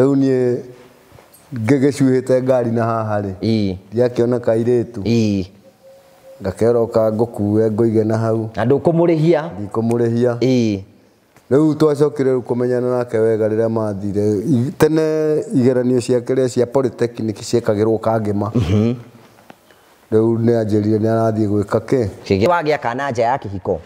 Rĩu niĩ ngĩgĩcuhĩte ngari na haha rĩ ndiakĩona kairĩtu ngakeroka ngũkue ngũige na hau na ndũkũmũrĩhia ndikũmũrĩhia rĩu twacokire kũmenyana nake wega rĩrĩa mathire tene igeranio ciake cia polytechnic ciekagĩrwo Kangema rĩu nĩ anjĩrire nĩ arathiĩ gwĩka kĩ wagĩa kana nja ya kĩhiko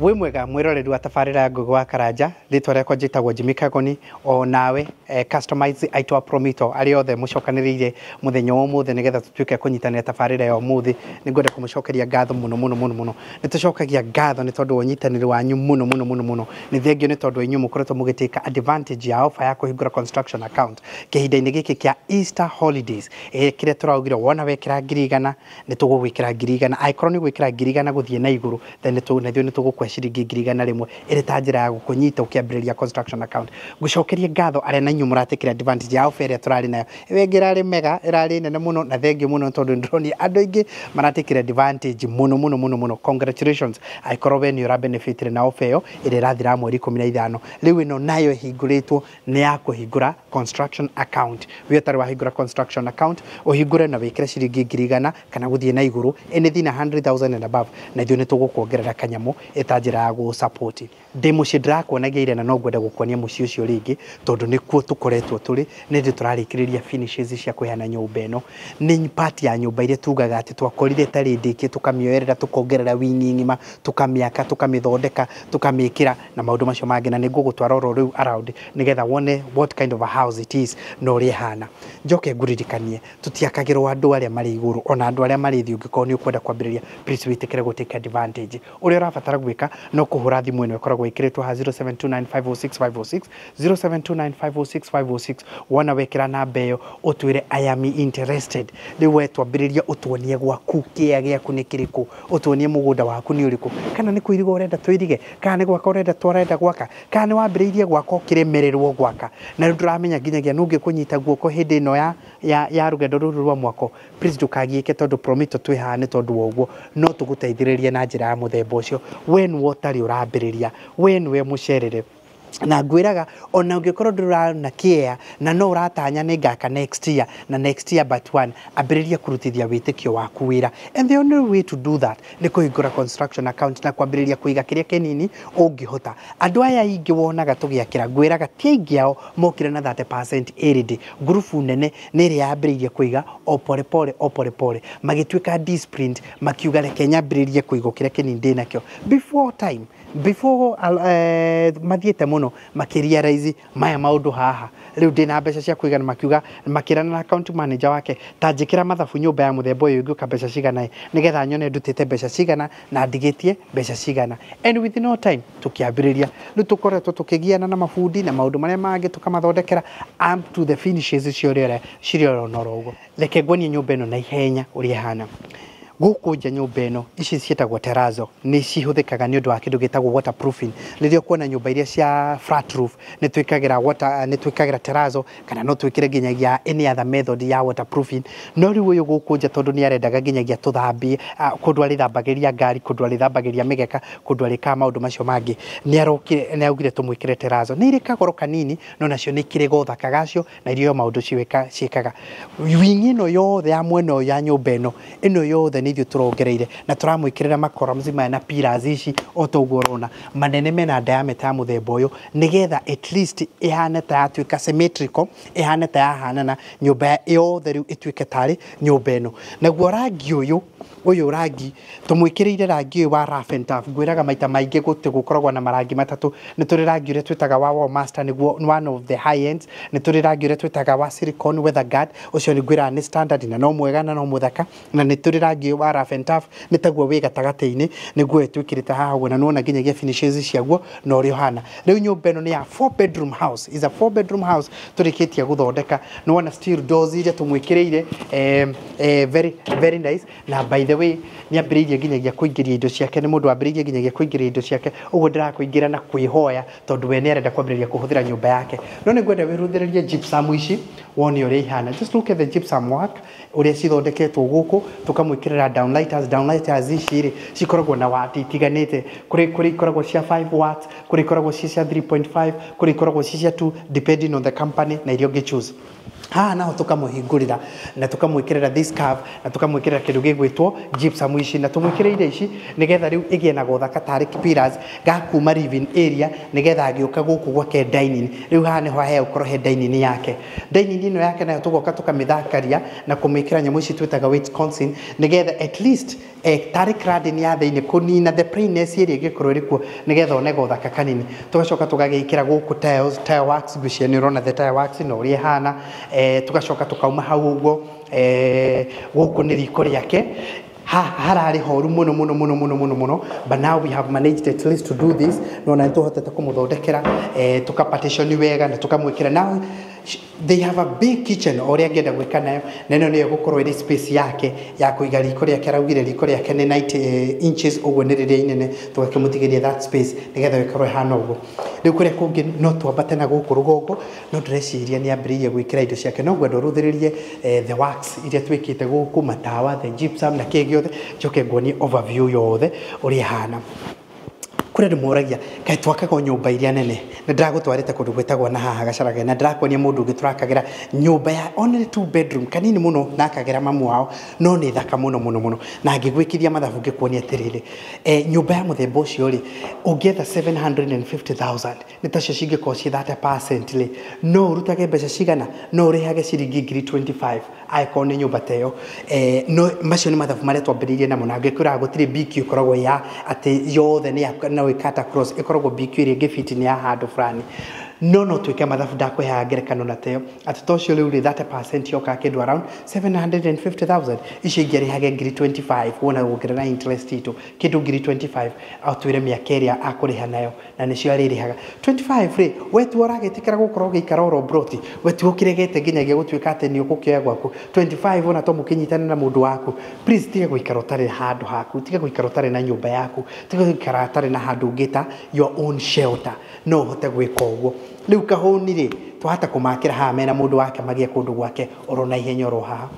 Wĩ mwega mwĩroreri wa tabarĩra Ngũgĩ wa Karanja rĩtwa rĩakwa njĩtagwo Jimmy Kagoni o nawe customize aitwa Promito arĩ othe mũcokanĩrĩire mũthenya wa ũmũthĩ nĩgetha tũtuĩke kũnyitanĩra tabarĩra ya ũmũthĩ nĩngwenda kũmũcokeria ngatho mũno nĩtũcokagia ngatho nĩ tondũ wa ũnyitanĩri wanyu mũno nĩ thengio nĩ tondũ inyuĩ mũkoretwo mũgĩtĩka advantage ya offer ya kũhingũra construction account kĩhinda-inĩ gĩkĩ kĩa Easter holidays kĩrĩa tũraugire wona wekĩra 100 nĩ tũgũgwĩkĩra 100 angĩkorwo nĩ gwĩkĩra 100 gũthiĩ na igũrũ then nĩ tũgũkwe ciringi 100 ĩrĩ ta njĩra ya gũkũnyita ũkĩambĩrĩria construction account gũcokeria ngatho arĩa na inyuĩ mũratĩkĩra advantage ya offer ĩrĩa tũrarĩ nayo ĩwengĩ ĩrarĩ mega ĩrarĩ nene mũno na thengio mũno tondũ ndĩronire andũ aingĩ maratĩkĩra advantage mũno congratulations angĩkorwo we nĩ ũra benefit na offer ĩyo ĩrĩa ĩrathira mweri 15 rĩu ĩno nayo ĩhingũrĩtwo nĩ ya kũhingũra construction account we ũtarĩ wahingũra construction account ũhingũre na wĩkĩre ciringi 100 kana gũthiĩ na igũrũ anything 100,000 and above na ithuĩ nĩ tũgũkuongerera kanyamũ ĩtanjĩra ya gũ-support ndĩ mũciĩ ndĩrakuonagia ira na no ngwenda gũkuonia mũciĩ ũcio rĩngĩ tondũ nĩkuo tũkoretwo tũrĩ nĩ ndĩ tũrarĩkĩrĩria finishes cia kũheana nyũmba ĩno nĩ part ya nyũmba iria tugaga atĩ twakorire tarĩ ndĩkie tũkamĩoerera tũkongerera wing ng'ima tũkamĩaka tũkamĩthondeka tũkamĩkĩra na maũndũ macio mangĩ na nĩngũgũtwara oro rĩu around nĩgetha wone what kind of a house it is no ũrĩa ihana njoke ngũririkanie tũtiakagĩrwo andũ arĩa marĩ igũrũ ona andũ arĩa marĩ thĩ ũngĩkorwo nĩ ũkwenda kwambĩrĩria please wĩtĩkĩre gũtake advantage ũrĩa ũrabatara gwĩka no kũhũra thimũ ĩno ĩkoragwo ĩkĩrĩtwo ha 0729506506 0729506506 wona wekĩra namba ĩyo ũtwĩre I am interested rĩu we twambĩrĩria ũtuonie gwaku kĩea gĩaku nĩ kĩrĩkũ ũtuonie mũgũnda waku nĩ ũrĩkũ kana nĩ kũiriga ũrenda twĩrige kana nĩ gwaka ũrenda gwaka kana nĩ wambĩrĩirie gwaka ũkĩremererwo gwaka na rĩu ndũramenya nginyagia nũngĩ kũnyita guoko hĩndĩ ĩno ya rũgendo rũrũ rwa mwako please ndũkagiĩke tondũ Promito twĩ haha nĩ tondũ wa ũguo no tũgũteithĩrĩrie na njĩra ya mũthemba ũcio we nĩ ũtarĩ ũrambĩrĩria we nĩwe mũcerere na ngwĩraga ona ũngĩkorwo ndũrona kĩea na no ũratanya nĩ ngaka next year na next year but one ambĩrĩria kũrutithia wĩtĩkio waku wĩra and the only way to do that nĩ kũhingũra construction account na kwambĩrĩria kũiga kĩrĩa kĩnini ũngĩhota andũ aya aingĩ wonaga tũgĩakĩra ngwĩraga ti aingĩ ao mokire na 30% ĩrĩndĩ ngurubu nene nĩ ĩrĩa yambĩrĩirie kũiga o pole magĩtuĩka disciplined makiuga reke nyambĩrĩrie kũiga kĩrĩa kĩnini ndĩ nakĩo before mathiĩte mũno makĩria raizi maya maũndũ haha rĩu ndĩna mbeca cia kũigana makiuga makĩrana na account manager wake ta njĩkĩra mathabu nyũmba ya mũthemba ũyũ ĩngĩũka mbeca cigana nĩgetha nyone ndutĩte mbeca cigana na ndigĩtie mbeca cigana and within no time tũkĩambĩrĩria rĩu tũkoretwo tũkĩgiana na mabundi na maũndũ marĩa mangĩ tũkamathondekera up to the finishes cirĩ oro ũguo reke nguonie nyũmba ĩno na ihenya ũrĩa ihana gũkũ nja nyũmba ĩno ici ciĩtagwo terrazzo nĩ cihũthĩkaga nĩ ũndũ wa kĩndũ gĩtagwo waterproofing rĩrĩa kuona nyũmba iria cia flat roof nĩ twĩkagĩra terrazzo kana no twĩkĩre nginyagia any other method ya waterproofing no rĩu ũyũ gũkũ nja tondũ nĩ arendaga nginyagia tũthambie kũndũ arĩthambagĩria ngari kũndũ arĩthambagĩria mĩgeka kũndũ arĩkaga maũndũ macio mangĩ nĩ augire tũmwĩkĩre terrazzo nĩ irĩ kagoro kanini no nacio nĩ ikĩrĩ gothaka gacio na irio maũndũ ciĩkaga wing ĩno yothe ya mwena ũyũ ya nyũmba ĩno yothe nĩ ithuĩ tũrongereire na tũramwĩkĩrĩra macolumns maya na pillars ici o ta ũguo ũrona manene mena diameter ya mũthemba ũyũ nĩgetha at least ĩhane ta yatuĩka symmetrical ĩhane ta yahanana nyũmba yothe rĩu ĩtuĩke tarĩ nyũmba ĩno naguo rangi ũyũ rangi tũmwĩkĩrĩire rangi ũyũ wa rough and tough ngwĩraga maita maingĩ gũkoragwo na marangi matatũ nĩ tũrĩ rangi ũrĩa twĩtaga wa Wall Master nĩguo one of the high ends nĩ tũrĩ rangi ũrĩa twĩtaga wa silicone weather guard ũcio nĩ ngwĩraga nĩ standard na no mwega na no mũthaka na nĩ tũrĩ rangi wa rough and tough nĩ taguo wĩ gatagatĩ-inĩ nĩguo twĩkĩrĩte haha ũguo na nĩwona nginyagia finishes ciaguo na ũrĩa ũhana rĩu nyũmba ĩno nĩ ya 4 bedroom house is a 4 bedroom house tũrĩkĩtie gũthondeka nĩwona steel doors iria tũmwĩkĩrĩire very nice na by the way ni ambiririe nginyagia kuingiria indo ciake ni mundu ambiririe nginyagia kuingiria indo ciake uguo ndirakuingira na kwihoya tondu we ni arenda kwambiriria kuhuthira nyumba yake no ni ngwenda wiruthiririe gypsum ici woni uria ihana just look at the gypsum work uria cithondeketwo guku tukamwikirira downlighters ici ri cikoragwo na wati itiganite kuri ikoragwo cia 5 watts kuri ikoragwo cia 3.5 kuri ikoragwo cia 2 depending on the company na irio ngi choose naho tukamuhingurira na tukamwikirira this curve na tukamwikirira kindu gigwitwo gypsum ici na tumwikirire ici nigetha riu igie na gothaka tari pillars gakuma living area nigetha agioka guku gwake dining riu haha niho he ukorwo he dining yake dining ino yake nayo tugoka tukamithakaria na kumwikira nyamu ici twitaga Wisconsin nigetha at least tari cladding ya thiini kunina the plainness area gikorwo rikuo nigetha one gothaka kanini tugacoka tugagikira guku tile works gucia ni urona the tile works no uri hana tugacoka tukauma hau uguo guku ni riko riake harari horu muno but now we have managed at least to do this no na tuhotete kumuthondekera tukapartition wega na tukamwikira now they have a big kitchen oria ngenda gwika nayo neno niyo gukorwo iri space yake ya kuiga riko riake araugire riko riake ni 90 inches uguo ni riria inene tugakimutigiria that space nigetha wikorwo hana uguo riu kuria kungi no twambate na guku rugongo no ndreciria ni ambiririe gwikira indo ciake no gwenda ruthiririe the works iria twikite guku matawa the gypsum na kigi othe njoke ngoni overview yothe uria hana kure ndimuragia kai twakaga nyumba iria nene na ndiragutwarite kundu gwitagwo na haha gacaraga na ndirakonia mundu ngitwakagira nyumba ya only 2 bedroom kanini muno na akagira mamu wao no ni thaka muno na ngigwikithia mathabu ngikuonia atiriri nyumba ya muthemba ucio ri ungietha 750,000 ni tacio cingikoo ci 30% ri no urutage mbeca cigana no urihage ciringi 25,000 aiko ni nyumba teyo no macio ni mathabu maria twambiririe namo na ngikura gutiri BQ koragwo ya ati yothe ni na wikata cross ikoragwo BQ iri ngifiti ni ya handu fulani no twike mathabu ndakwiha ngerekano na teyo ati tocio riu ri 30% yoka kindu around 750,000 ici ngirihage 25,000 wona gugerera interest itu kindu 25,000 atwire miaka iria akuriha nayo na nicio aririhaga 25 ri wetu oragetikira gukorwo gikara oro broti wetu ukiregete nginyagia gutwika ati ni ukukioya gwaku 25 wona to mukinyitana na mundu waku please tiga guikara utari handu haku tiga guikara utari na nyumba yaku tiga guikara utari na handu ngita your own shelter no hote gwika uguo riu kahuni ri twahata kumakira ha mena mundu wake magie kundu gwake orona ihenya oro haha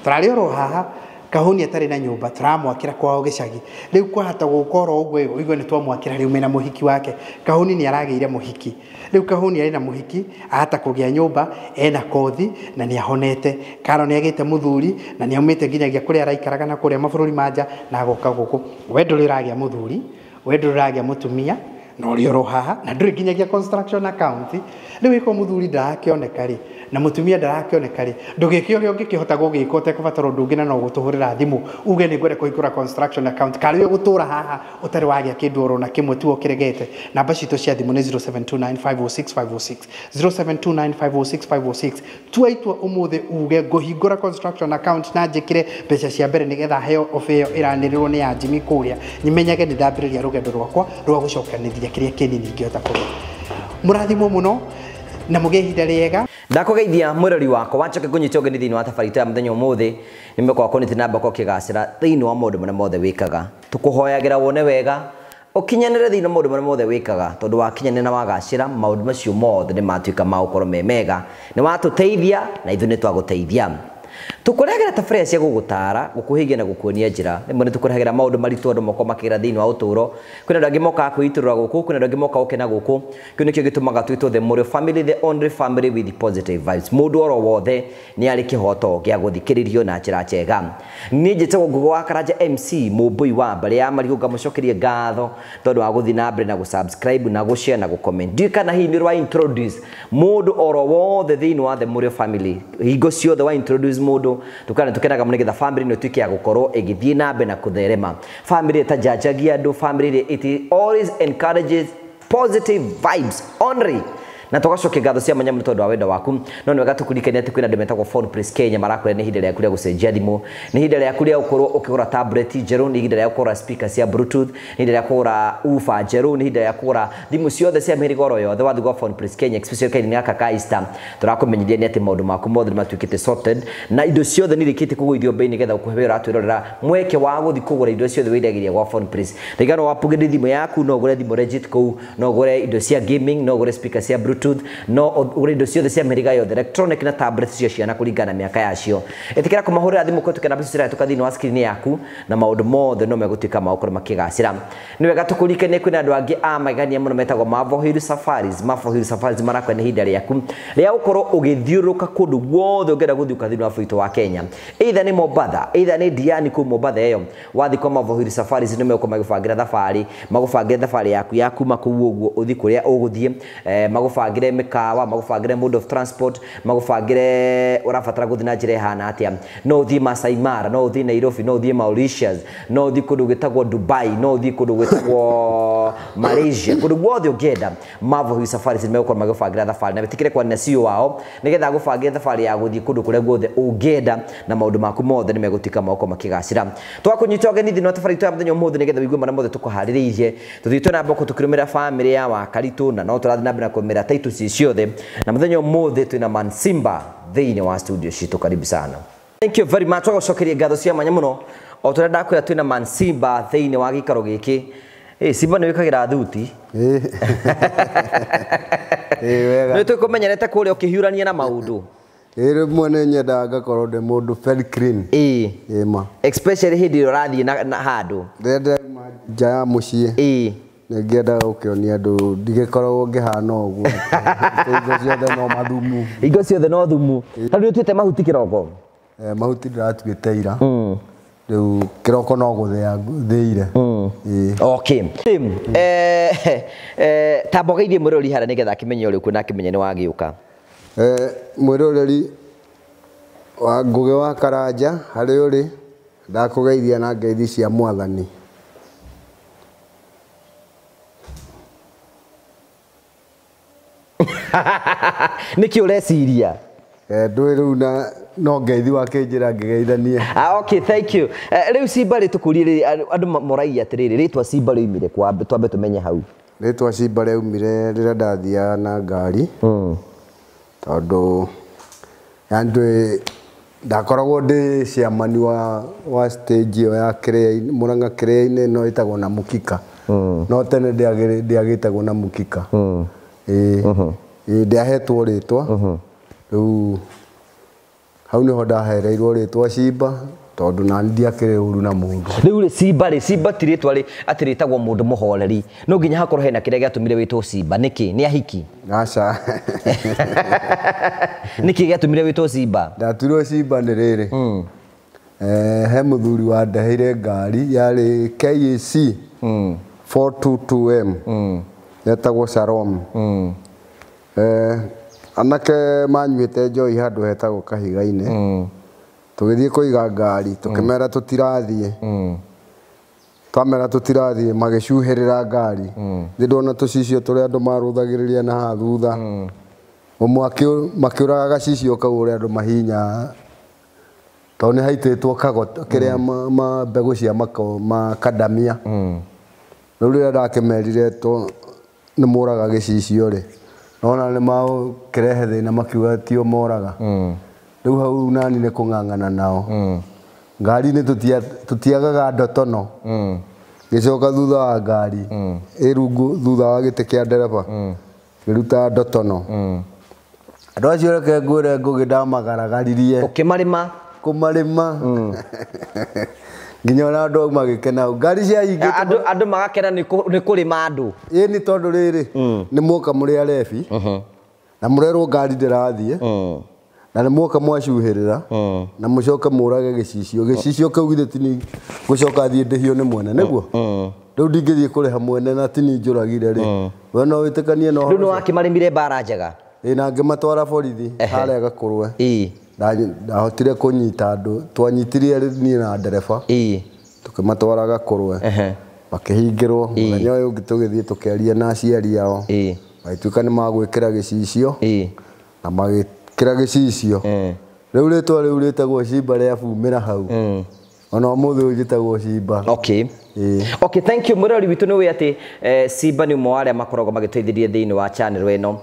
turari oro haha kahuni atari na nyumba turamwakira kwao gicagi riu kwahata gukoro uguo igwe ni twamwakira riu mena muhiki wake kahuni ni arageire muhiki riu kahuni ari na muhiki ahata kugia nyumba ena kothi na ni ahonete karo ni agite muthuri na ni aumite nginyagia kuria araikaraga na kuria mabururi manja na agoka guku wendo riragia muthuri wendo riragia mutumia no rio haha na nduri nginyagia construction account riu iko muthuri ndakioneka ri na mutumia ndarakioneka ri ndugikio gyo ngikihota gugika utekubataro ndungina no gutuhurira thimu uge ni ngwere kuigura construction account kari gutura haha utari wagia kindu orona kimwe tu okiregete namba citu cia thimu ni 0729506506 0729506506 tuaitwa umuthi uge nguhingura construction account na njikire mbeca cia mbere nigetha heo ofeo iranirirwo ni ya Jimmy kuria nyimenyage ni ndambiriria rugendo rwakwa rwa gucokanithia kiria kinini ngihota kuria murathimo muno na mugehinda riega ndakugeithia mwirori wako wacoke kunyita ugeni thiini wa tabarita ya muthenya umuthi nimekwa koniti namba ko kigacira thiini wa maundu maria mothe wikaga tukuhoyagira wone wega ukinyanire thiini wa maundu maria mothe wikaga tondu wakinyanire na wagacira maundu macio mothe ni matuika ma ukorwo me mega ni watuteithia na ithu ni twaguteithia tukurehagera tabaria cia gugutara gukuhigia na gukuonia njira rimwe ni tukurehagera maundu maritu andu moko makira thiini wa uturo kwina ndangi moka kuiturura guku kwina ndangi moka ukena guku kio nikio gitumaga twitwo the Murio family the only family with positive vibes mundu oro wothe ni ari kihoto gia guthikiririo na njira njega ni njitagwo Ngugi wa Karanja MC mumbui wa mbari ya marigo ngamucokerie ngatho tondu wa guthi na mbere na gusubscribe na gushare na gucomment ndikana hihi ni rwa introduce mundu oro wothe thiini wa the Murio family hingo ciothe wa introduce mundu tukenaga munegetha family no twike ya gukorwo igithie na mbere na kutherema family etajajagia andu family it always encourages positive vibes only na tugacokia ngatho cia manya tondu wa wendo waku no nĩ wega tũkuririkanie atĩ kwĩna andũ metagwo Phone Place Kenya marakwĩra nĩ ihinda rĩaku rĩa gũcenjia thimũ nĩ ihinda rĩaku rĩa gũkorwo ũkĩgũra tablet njerũ nĩ ihinda rĩa kũgũra speaker cia bluetooth nĩ ihinda rĩa kũgũra woofer njerũ nĩ ihinda rĩa kũgũra thimũ ciothe cia mĩhĩrĩga oro yothe wathiĩ gwa Phone Place Kenya especially kaini gaka ka Easter tũrakũmenyithia nĩ atĩ maũndũ maku mothe nĩ matuĩkĩte sorted na indo ciothe nĩ irĩkĩtie kũgũithio mbei nĩgetha ũkũhe wĩra atwĩrorera mweke wa gũthiĩ kũgũra indo ciothe wĩriragĩria gwa Phone Place rĩgano wapũgĩre thimũ yaku no ũgũre thimũ legit kũu no ũgũre indo cia gaming no ũgũre speaker cia bluetooth no ũgũre indo ciothe cia mĩhĩrĩga yothe electronic na tablet cia ciana kũringana na mĩaka yacio ĩtĩkĩra kũmahũrĩra thimũ kũhĩtũkĩra namba icio ciratũka thĩinĩ wa screen yaku na maũndũ mothe no megũtuĩka ma gũkorwo makĩgacĩra nĩ wega tũkũririkanie kwĩna andũ angĩ a magania mũno metagwo Marvel Hill Safaris marakwa nĩ ihinda rĩaku rĩa gũkorwo ũgĩthiũrũrũka kũndũ guothe ũngĩenda gũthiĩ thĩinĩ wa bũrũri wa Kenya either nĩ Mombasa either nĩ Diani kũu Mombasa ĩyo wathiĩ kwa Marvel Hill Safaris nĩ megũkorwo magũbangĩra thabarĩ yaku ya kuma kũu ũguo ũthiĩ kũrĩa ũgũthiĩ magũbangĩre mĩkawa magũbangĩre mode of transport magũbangĩre ũrabatara gũthiĩ na njĩra ĩhana atĩa no ũthiĩ Masai Mara no ũthiĩ Nairobi no ũthiĩ Mauritius no ũthiĩ kũndũ gwĩtagwo Dubai no ũthiĩ kũndũ gwĩtagwo Malaysia kũndũ guothe ũngĩenda Marvel Hill Safaris nĩ megũkorwo magũbangĩra thabarĩ na wĩtĩkĩre kwanĩra CEO wao nĩgetha agũbangĩre thabarĩ ya gũthiĩ kũndũ kũrĩa guothe ũngĩenda na maũndũ maku mothe nĩ megũtuĩka ma gũkorwo makĩgacĩra twakũnyita ũgeni thĩinĩ wa thabarĩ ya mũthenya ũmũthĩ nĩgetha wĩigue marĩa mothe tũkũharĩrĩirie tũthiĩtwo na mboko tũkĩrũmĩrĩra bamĩrĩ ya Wakaritũ na no tũrathiĩ na mbere na kũrũmĩrĩra title ciothe na mũthenya ũmũthĩ twĩna Man Simba thĩinĩ wa studio citũ karibu sana thank you very much twacokeria ngatho cia mwanya mũno o tũrĩa ndakwĩra twĩna Man Simba thĩinĩ wa gĩikaro gĩkĩ Simba nĩ wĩkagĩra thuti wega nĩ tũkũmenyerete kũrĩa ũkĩhiũrania na maũndũ rĩmwe nĩ nyendaga ngakorwo ndĩ mũndũ very clean ma especially hĩndĩ ĩrĩa ũrathiĩ na handũ rĩrĩa nja ya mũciĩ nĩngĩendaga gũkĩonia andũ ndigĩkoragwo ngĩhana ũguo indo ciothe no mathumu indo ciothe no thumu tondũ ũtuĩte mahuti kĩroko mahuti ndĩratuĩte ira rĩu kĩroko no gũthĩa thĩire okay tambogeithie mwĩroreri harĩa nĩgetha akĩmenye ũrĩ kuo na akĩmenye nĩ wagĩũka mwĩroreri wa Ngũgĩ wa Karanja harĩ ũrĩ ndakũgeithia na ngeithi cia Mwathani nĩkĩ ũreciria ndũĩ rĩu na no ngeithi wakĩnjĩra ngĩgeithanie okay thank you rĩu Simba rĩtũkũrie andũ moragia atĩrĩrĩ rĩtwa Simba rĩumire kwambe twambe tũmenye hau rĩtwa Simba rĩumire rĩrĩa ndathiaga na ngari tondũ andũ ndakoragwo ndĩ ciamani wa stage ĩyo ya Mũrang'a Kĩrĩa-inĩ no ĩtagwo na Mũkika no tene ndĩagĩtagwo na Mũkika ndĩahetwo rĩtwa rĩu hau nĩho ndahereirwo rĩtwa Simba tondũ nani ndiakĩrĩ ũru na mũndũ rĩu Simba ti rĩtwa atĩ rĩtagwo mũndũ mũhoreri no nginya hakorwo hena kĩrĩa gĩatũmire wĩtwo Simba nĩkĩ nĩ ahiki aca nĩkĩ gĩatũmire wĩtwo Simba ndatuirwo Simba nĩ rĩrĩ he mũthuri wandeheire ngari yarĩ KAC 422M yetagwo Shalom anake manyuĩte njohi handũ hetagwo Kahiga-inĩ tũgĩthiĩ kũiga ngari tũkĩmera tũtirathiĩ twamera tũtirathiĩ magĩcuhĩrĩra ngari ndona tũcicio tũrĩa andũ marũthagĩrĩria na haha thutha ũmwe makĩũraga gacicio kau ũrĩa andũ mahinya tondũ nĩ haitĩtwo kagoto kĩrĩa mbegũ cia makadamia rĩu rĩrĩa ndakĩmerire nĩ mũraga gĩcicio rĩ nona nĩ makĩrehe thĩna makiuga tio moraga rĩu hau nani nĩ kũng'ang'ana nao ngari-inĩ tũtiagaga ndotono gĩcoka thutha wa ngari ĩrungu thutha wa gĩtĩ kĩa ndereba ngĩruta ndotono andũ acio reke ngwĩre Ngũgĩ ndamagaragaririe kũmarĩma nginya ona andũ magĩkena ngari ciaingĩ andũ magakena nĩ kũrĩma andũ nĩ tondũ rĩrĩ nĩ muoka mũrĩ arebi na mũrerwo ngari ndĩrathiĩ na nĩ muoka mwacuhĩrĩra na mũcoke mũrage gĩcicio kĩu githĩ ti gũcoka thiĩ ndĩhio nĩ mwene nĩguo rĩu ndingĩthiĩ kũrĩha mwene na tini njũragire rĩ we no wĩtĩkanie no rĩu nĩ wakĩmarĩmire mbara njega na ngĩmatwara borithi harĩa Gakũrwe ndahotire kũnyita andũ twanyitirie niĩ na ndereba tũkĩmatwara Gakũrwe makĩhingĩrwo mũthenya ũyũ ũngĩ tũgĩthiĩ tũkĩaria na aciari ao Maituĩka nĩ magwĩkĩra gĩcicio na magĩkĩra gĩcicio rĩu rĩtwa rĩu rĩtagwo Simba rĩa bumĩra hau ona ũmũthĩ ũyũ njĩtagwo Simba. Okay. Okay, thank you mũrori witũ nĩ wĩ atĩ Simba nĩ ũmwe wa arĩa makoragwo magĩteithĩrĩria thĩinĩ wa channel ĩno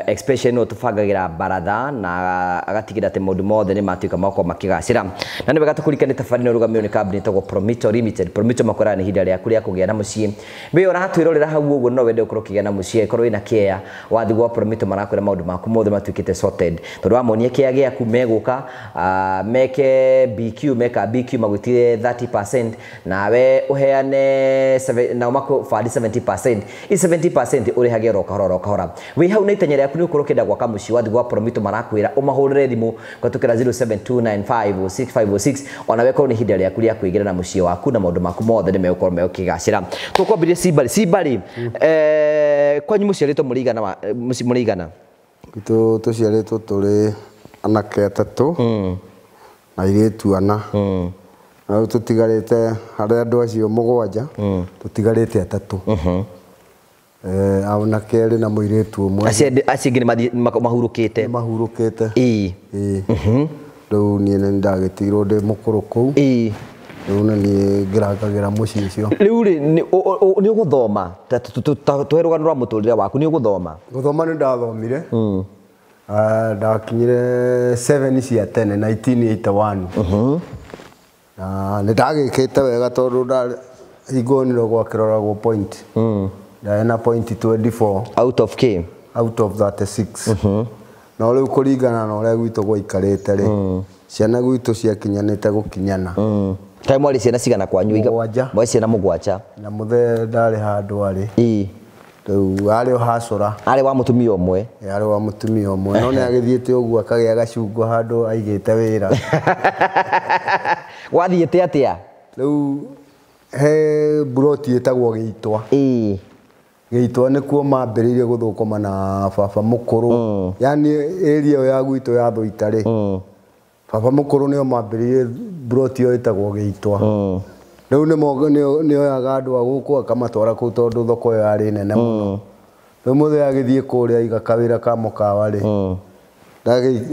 especially no tũbangagĩra baratha na agatigĩra atĩ maũndũ mothe nĩ matuĩka makorwo makĩgacĩra na nĩ wega tũkũrikane tabarĩra ĩno rũgamĩrĩirwo nĩ kambuni ĩtagwo Prometo Limited. Prometo makoragwo nĩ ihinda rĩaku rĩa kũgĩa na mũciĩ wĩ ũratwĩrorera hau ũguo no wende ũkorwo ũkĩgĩa na mũciĩ korwo wĩna kĩea wathi gwa Prometo marakwĩra maũndũ maku mothe matuĩkĩte sorted tondũ wamonia kĩea gĩaku megũka meke BQ meka BQ magwĩtire 30% nawe uheane na umako fadi 70%. I 70% urihage roka hora. We hau na itenya ryaku ni ukorwo kenda gwaka muci wathi gwa Prometo marakwira umahurire thimu kwatukira 0729506506 ona weko ni hinda ryaku rya kwigera na muci waku na maundu maku mothe ni megukorwo mekigacira. Tukwambirie Sibari kwanyu muciaritwo murigana muci murigana gitu tuciaritwo turi anake atatu na iretu ana na tutigarite harĩ andũ acio mũgwanja tutigarite atatu au na kerĩ na mũirĩtu ũmwe acio angĩ mahurũkĩte rĩu niĩ nĩ ndagĩtigirwo ndĩ mũkũrũ kũu rĩu nĩ niĩ ngĩrangagĩra mũciĩ ũcio. Rĩu nĩ ũgũthoma tũhe rũgano rwa mũtũrĩre waku nĩ ũgũthoma? Gũthoma nĩ ndathomire ndakinyire 7 cia tene 1981 na ndagĩkĩte wega tondũ hingũnirwo gwakĩroragwo point ndahe na point 24 out of 36 na rĩu kũringana na ũrĩa gwitũ gwaikarĩte rĩ ciana gwitũ ciakinyanĩte gũkinyana. Kaĩ mwarĩ ciana cigana kwanyu? Mwarĩ ciana mũgwanja na mũthee ndarĩ handũ arĩ rĩu arĩ o hacũra arĩ wa mũtumia ũmwe no nĩ agĩthiĩte ũguo akagĩa gacungo handũ aigĩte wĩra. Wathiĩte atĩa? Rĩu he buroti ĩtagwo Gĩitwa nĩkuo mambĩrĩirie gũthũkũma na baba mũkũrũ yani area ĩyo ya gwitũ ya Thũita rĩ baba mũkũrũ nĩo mambĩrĩirie buroti ĩyo ĩtagwo Gĩitwa. Rĩu nĩoyaga andũ a gũkũ akamatwara kũu tondũ thoko ĩyo yarĩ nene mũno. Rĩu mũthee agĩthiĩ kũrĩa aiga kawĩra ka mũkawa rĩ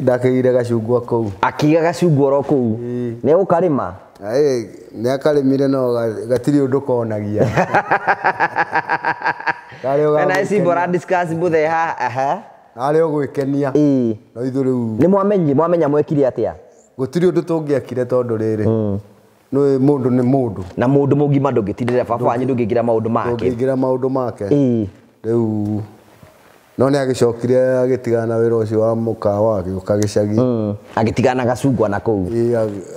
ndakĩgire gacungwa kũu akiga gacungwa oro kũu nĩ ũkarĩma nĩ akarĩmire no gatirĩ ũndũ konagia na Simba discuss mũthee haha arĩ o gwĩkenia no ithuĩ rĩu nĩ mwamenya mwekire atĩa? Gũtirĩ ũndũ tũngĩakire tondũ rĩrĩ no mundu ni mundu na mundu mugima ndũngĩtirĩra baba wanyu ndũngĩgira maũndũ make rĩu no nĩ agĩcokire agĩtigana na wĩra ũcio wa mũkawa agĩũka gĩcagi agĩtigana gacungwa na kũu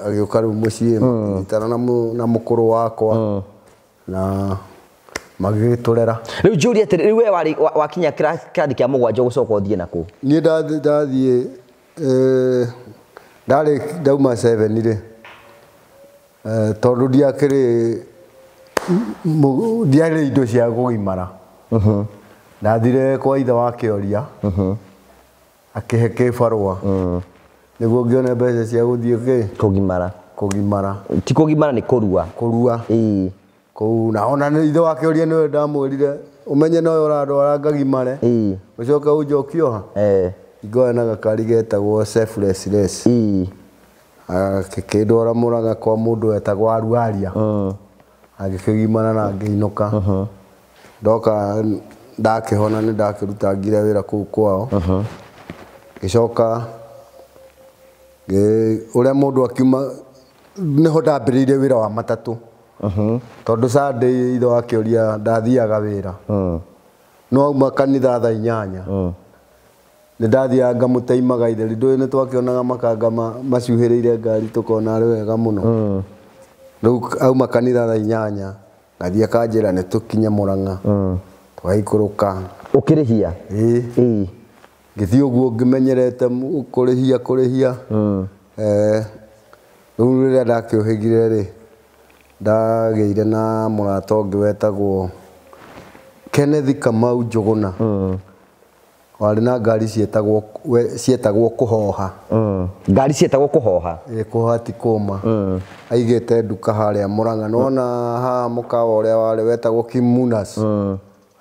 agĩũka rĩu mũciĩ magĩtana na mũkũrũ wakwa na magĩtũrera. Rĩu njũria atĩ rĩu we wakinya kĩrathi kĩa mũgwanja ũgũcoka ũthiĩ na kũ? Niĩ ndathiĩ ndarĩ ndauma 7 rĩ tondũ ndiarĩ indo cia gũgimara ndathire kwa ithe wa Kĩoria akĩhe kĩbarũa nĩguo ngĩone mbeca cia gũthiĩ kũgimara ti kũgimara nĩ kũrua kũu na ona ithe wa Kĩoria nĩwe ndamwĩrire ũmenye no ũradwara ngagimare ũcoke ũnjokio ngoya na gakari getagwo selfless race akĩndwara Mũrang'a kwa mũndũ wetagwo Aruaria agĩkĩgimana na ngĩinũka ndoka ndakĩhona nĩ ndakĩruta ngira wĩra kũu kwao gĩcoka ũrĩa mũndũ akiuma nĩho ndambĩrĩirie wĩra wa matatũ tondũ Sunday ithe wa Kĩoria ndathiaga wĩra no auma kanitha thaa 8 nĩ ndathiaga ngamũteimaga itheri ndũĩ nĩ twakĩonaga makanga macuhĩrĩire ngari tũkona arĩ wega mũno rĩu auma kanitha thaa 8 ngathiĩ akanjĩra nĩ tũkinye Mũrang'a twaikũrũka ũkĩrĩhia ngĩthiĩ ũguo ngĩmenyerete kũrĩhia rĩu rĩrĩa ndakĩũhĩgire rĩ ndagĩire na mũrata ũngĩ wetagwo Kenneth Kamau Njũgũna warĩ na ngari cietagwo kũhoha ngari cietagwo kũhoha kũhoha ti kũma aigĩte nduka harĩa Mũrang'a nona haha mũkawa ũrĩa warĩ wetagwo Kim Munas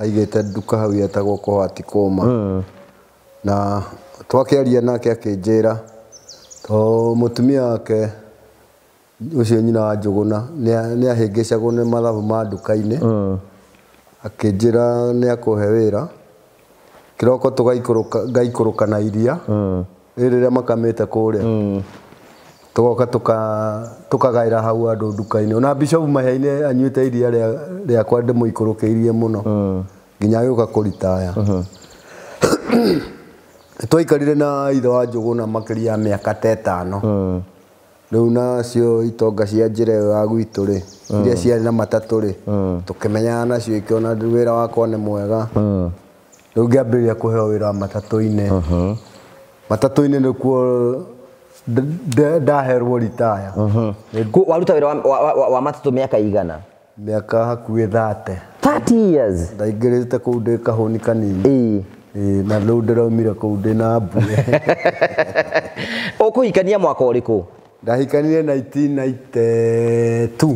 aigĩte nduka hau yetagwo Kohati Kũma na twakĩaria nake akĩnjĩra to mũtumia wake ucio nyina wa Njũgũna nĩ ahĩngĩcagwo nĩ mathabu ma nduka-inĩ akĩnjĩra nĩ akũhe wĩra kĩroko ngaikũrũka na iria rĩrĩa makamĩte kũrĩa tugoka tukagaĩra hau andũ nduka-inĩ ona Bishop Mahĩa-inĩ anyuĩte iria rĩakwa ndĩmũikũrũkĩirie mũno nginya agĩũka kũritaya twaikarire na ithe wa Njũgũna makĩria ya mĩaka ta 5 rĩu nacio itonga cia njĩra ĩyo ya gwitũ rĩ iria ciarĩ na matatũ rĩ tũkĩmenyana nacio ikĩona wĩra wakwa nĩ mwega rĩu ngĩambĩrĩria kũheo wĩra matatũ-inĩ matatũ-inĩ nĩkuo ndaherwo ritaya waruta wĩra wa matatũ mĩaka igana mĩaka hakuhĩ 30 years ndaingĩrĩte kũu ndĩ kahũni kanini na rĩu ndĩraumire kũu ndĩ na mbue ũkũhikania mwaka ũrĩkũ ndahikanire 1992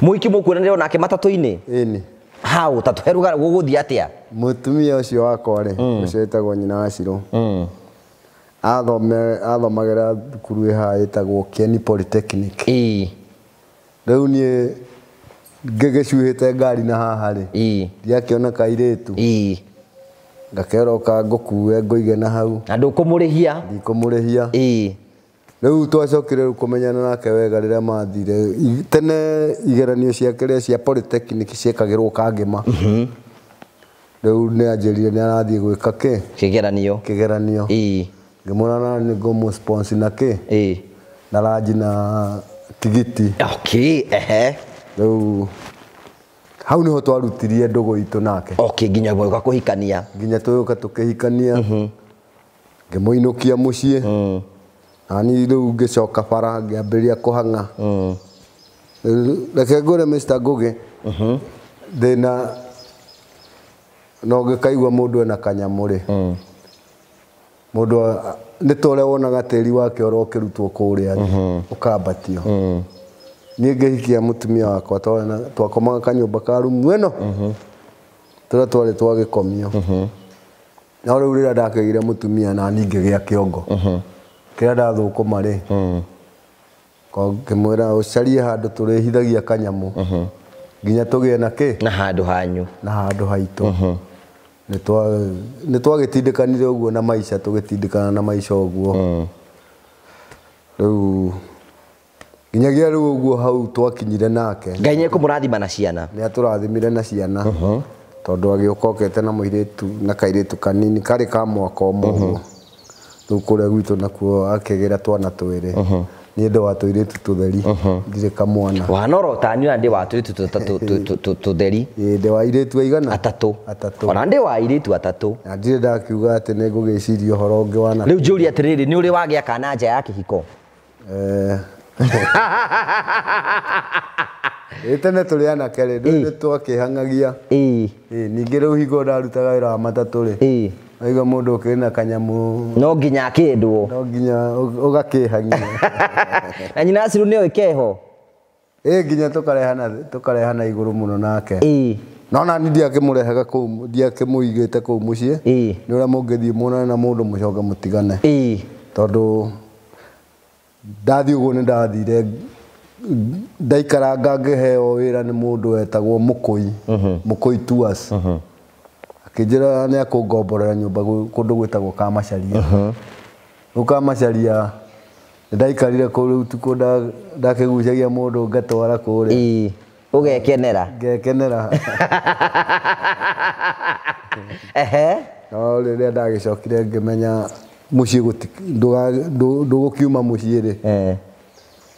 mũhiki mũkuonanĩra nake matatũ-inĩ ĩni hau tatuheruga gũgũthiĩ atĩa mũtumia ũcio wakwa rĩ ũcio wĩtagwo nyina wa Cirũ athomagĩra thukuru ĩhaha ĩtagwo Kieni Polytechnic rĩu niĩ ngĩgĩcuhĩte ngari na haha rĩ ndiakĩona kairĩtu ngakeroka ngũkue ngũige na hau na ndũkũmũrĩhia ndikũmũrĩhia rĩu twacokire kũmenyana nake wega rĩrĩa mathire tene igeranio ciake cia Polytechnic ciekagĩrwo Kangema rĩu nĩ anjĩrire nĩ arathiĩ gwĩka kĩgeranio ngĩmwĩra nĩ ngũmũ-sponsor na na ranji na tigiti rĩu hau nĩho twarutirie ndũgũ itũ nake nginya gũka kũhikania nginya tũgĩũka tũkĩhikania ngĩmũinũkia mũciĩ nani rĩu ngĩcoka bara ngĩambĩrĩria kũhang'a reke ngũre Mr. Ngũgĩ ndĩna no ngĩkaigua mũndũ ena kanyamũ rĩ mũndũ nĩ ta ũrĩa wonaga tĩri wake ũrokĩrutwo kũrĩa ũkambatio niĩ ngĩhikia mũtumia wakwa twakomaga kanyũmba ka rumu ĩno tũrĩa twarĩ twa gĩkomio no rĩu rĩrĩa ndakĩgire mũtumia nani ngĩgĩa kĩongo kĩrĩa ndathũkũma rĩ ngĩmwĩra ũcarie handũ tũrĩhithagia kanyamũ nginya tũgĩe na handũ hanyu na handũ haitũ nĩ twagĩtindĩkanire ũguo na maica tũgĩtindĩkana na maica ũguo rĩu nginyagia rĩu ũguo hau twakinyire nake Ngai nĩ kũmũrathima na ciana nĩ atũrathimire na ciana tondũ agĩũka okete na mũirĩtu na kairĩtu kanini karĩ ka mwaka ũmwe ũguo rĩu kũrĩa gwitũ nakuo akĩgĩra twana twĩrĩ niĩ ndĩ wa tũirĩtu tũtheri ndirĩ kamwana wanorota niĩ ndĩ wa tũirĩtu tũtheri ndĩ wa airĩtu aigana atatũ ona ndĩ wa airĩtu atatũ na ndirĩ ndakiuga atĩ nĩ ngũgĩciria ũhoro ũngĩ wa rĩu njũria atĩrĩrĩ nĩ ũrĩ wagĩa kana nja ya kĩhiko tene tũrĩ anake rĩ nĩ twakĩhang'agia ningĩ rĩu hingo ndarutaga wĩra wa matatũ rĩ aiga mũndũ ũkĩrĩ na kanyamũ no nginya akĩndwo no nginya ũgakĩhangia na nyina Cirũ nĩ oĩ keho nginya tũkarehana igũrũ mũno nake no nani ndiakĩmũrehaga kũu ndiakĩmũigĩte kũu mũciĩ nĩ ũrĩa mũngĩthiĩ muonane na mũndũ mũcoke mũtigane tondũ ndathiĩ ũguo nĩ ndathire ndaikaranga ngĩheo wĩra nĩ mũndũ wetagwo Mũkũi Tours akĩnjĩra nĩ akũngomborera nyũmba kũndũ gwĩtagwo Kamacharia rĩu Kamacharia ndaikarire kũu rĩu tukũ ndakĩgucagia mũndũ ngatwara kũrĩa ũgekenera no rĩrĩa ndagĩcokire ngĩmenya mũciĩ ndũgũkiuma mũciĩ rĩ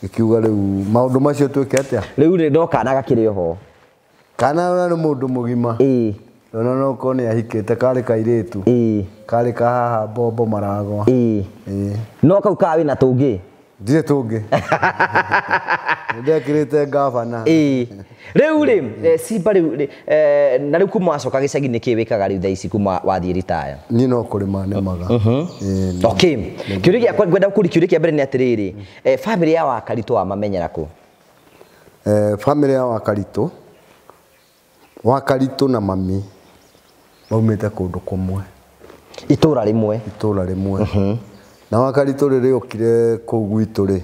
gĩkiuga rĩu maũndũ macio twĩke atĩa rĩu rĩ no kana gakĩrĩ oho kana nĩ mũndũ mũgima ona no ko nĩ ahikĩte karĩ kairĩtu karĩ ka haha Mbombo Maragwa no kau ka wĩna tũngĩ ndirĩ tũngĩ ndekĩrĩte ngabana rĩu rĩ Simba rĩu na rĩu kuma wacoka gĩcagi nĩkĩ wĩkaga rĩu thaa ici kuma wathiĩ ritaya niĩ no kũrĩma nĩmaga kĩũria gĩakwa ngwenda kũri kĩũria kĩa mbere nĩ atĩrĩrĩ bamĩrĩ ya Wakaritũ wamamenyera kũ bamĩrĩ ya Wakaritũ Wakaritũ na mami maumĩte kũndũ kũmwe Itura rimwe na Wakaritũ rĩrĩa okire kũu gwitũ rĩ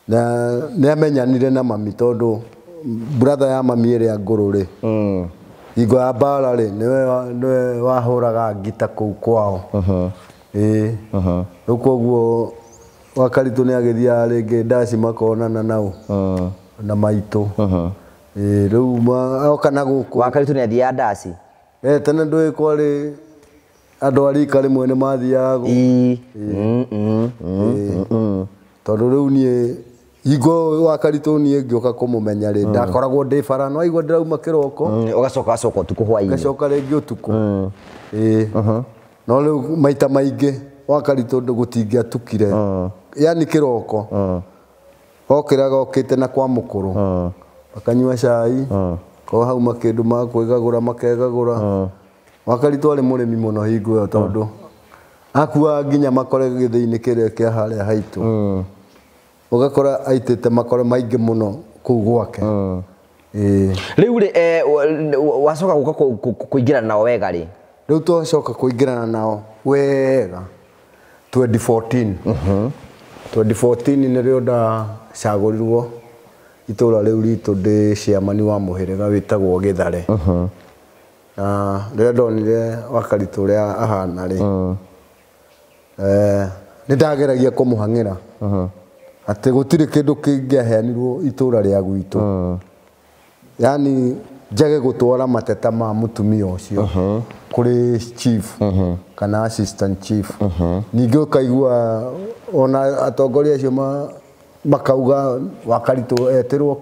na nĩamenyanire na mami tondũ brother ya mami ĩrĩa ngũrũ rĩ hingo ya mbara rĩ nĩwe wahũraga ngita kũu kwao rĩu koguo Wakaritũ nĩagĩthiaga rĩngĩ ndaci makonana nao na maitũ rĩu oka na gũkũ Wakaritũ nĩathiaga ndaci tene ndũĩ kwarĩ andũ a rika rĩmwe nĩmathiaga tondũ rĩu niĩ hingo Wakaritũ niĩ ngĩũka kũmũmenya rĩ ndakoragwo ndĩ bara no aigua ndĩrauma kĩroko ũgacoka ũtukũ hwainĩ ngacoka rĩngĩ ũtukũ no rĩu maita maingĩ Wakaritũ gũtingĩatukire yani kĩroko okĩraga okĩte na kwa mũkũrũ akanyua cai ko hau makĩndũ ma kwĩgagũra makegagũra Wakaritũ arĩ mũrĩmi mũno hingo ĩyo tondũ akua nginya makore gĩthĩinĩ kĩrĩa kĩa harĩa haitũ ugakora aitĩte makore maingĩ mũno kũu gwake rĩu wacoka gũka kũingĩrana nao wega rĩ rĩu twacoka kũingĩrana nao wega 2014 nĩrĩo ndacagũrirwo itũra rĩu ritũ ndĩ ciamani wa mũhĩrĩga wĩtagwo Gĩthare rĩrĩa ndonire Wakaritũ ũrĩa ahana rĩ nĩndageragia kũmũhang'ĩra atĩ gũtirĩ kĩndũ kĩngĩaheanirwo itũra rĩa gwitũ yani njage gũtwara mateta ma mũtumia ũcio kũrĩ chief kana assistant chief ningĩ ũkaigua ona atongoria acio makauga Wakaritũ etirwo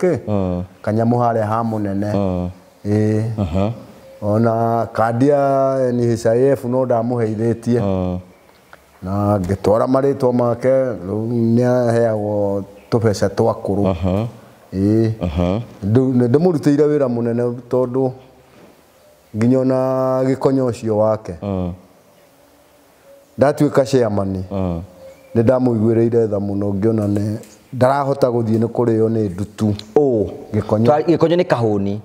kanyamũ harĩa ha mũnene ona kandi ya NHIF no ndamũheithĩtie na ngĩtwara marĩtwa make nĩaheagwo tũbeca twakũrũ ndĩmũrutĩire wĩra mũnene tondũ nginya ona gĩkonyo ũcio wake ndatuĩka chairman nĩndamũiguĩrĩire tha mũno ngĩona ndarahota gũthiĩ nĩ kũrĩo nĩ ndutu gĩkonyo nĩ kahũni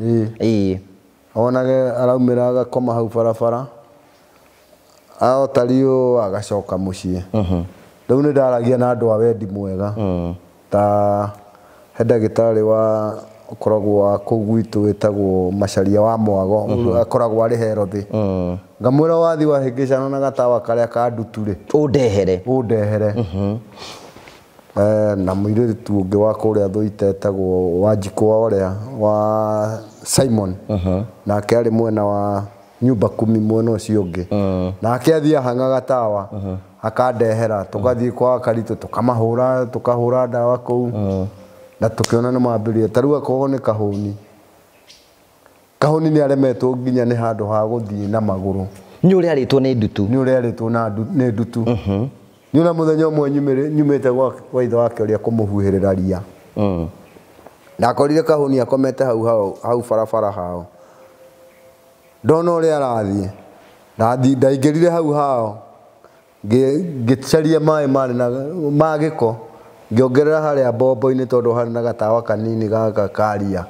onage araumĩra agakoma hau barabara aotario agacoka mũciĩ rĩu nĩndaragia na andũ a wendi mwega ta he ndagĩtarĩ wa ũkoragwo wa kũu gwitũ wĩtagwo Macharia wa Mwago akoragwo arĩ Herode ngamwĩra wathi wahĩngĩcana na gatawa karĩa ka ndutu rĩ ũndehere na mũirĩtu ũngĩ wa kũrĩa Thũita etagwo Wanjikũ ũrĩa wa Simon nake arĩ mwena wa nyumba 10 mwena ũcio ũngĩ nake athiĩ ahang'aga tawa akandehera tũgathiĩ kwa Wakaritũ tukahũra ndawa kũu na tukiona nĩ mambĩrĩria tarĩu akorwo nĩ kahũni nĩ aremetwo nginya nĩ handũ ha gũthiĩ na magũrũ nĩ ũrĩa arĩtwo nĩ ndutu nĩ ũrĩa mũthenya ũmwe nyumĩte gwa ithe wake ũrĩa kũmũhuhĩrĩra ria ndakorire kahũni akomete hau barabara hao ndona ũrĩa arathiĩ ndaingĩrire hau hao ngĩcaria maĩ marĩ na magĩko ngĩongerera harĩa mbombo-inĩ tondũ harĩ na gatawa kanini gaka karia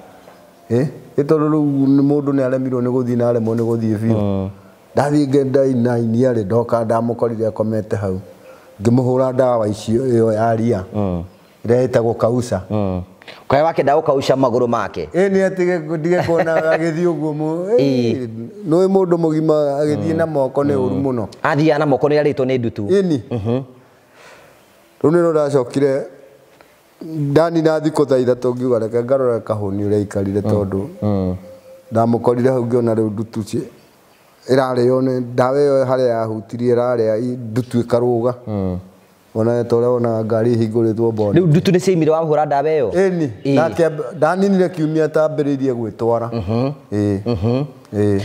tondũ rĩu mũndũ nĩ aremirwo nĩ gũthiĩ na aremwo nĩ gũthiĩ biũ ndathiĩ ndainainia rĩ ndoka ndamũkorire akomete hau ngĩmũhũra ndawa icio ĩyo ya ria ĩrĩa ĩtagwo kauca Kwa wake ndao kausha maguru make. Ni atige ndige kona agithii uguo no mundu mugima agithii na moko ni uru muno. Athia na moko ni arito ni ndutu. Ini. Rune no ndacokire ndani na thiko tha ithatu ngiuga reke ngarora kahuni uria ikarire tondu ndamukorire hau ngiona riu ndutu ci irario ni ndawa iyo haria yahutirie iraria ndutu ikaruga. Ona tore ona ngari hinguritwo bondi. Riu ndutu ni ciimire wa hura ndawa iyo. Eni nake ndaninire kiumia tambiririe gwitwara.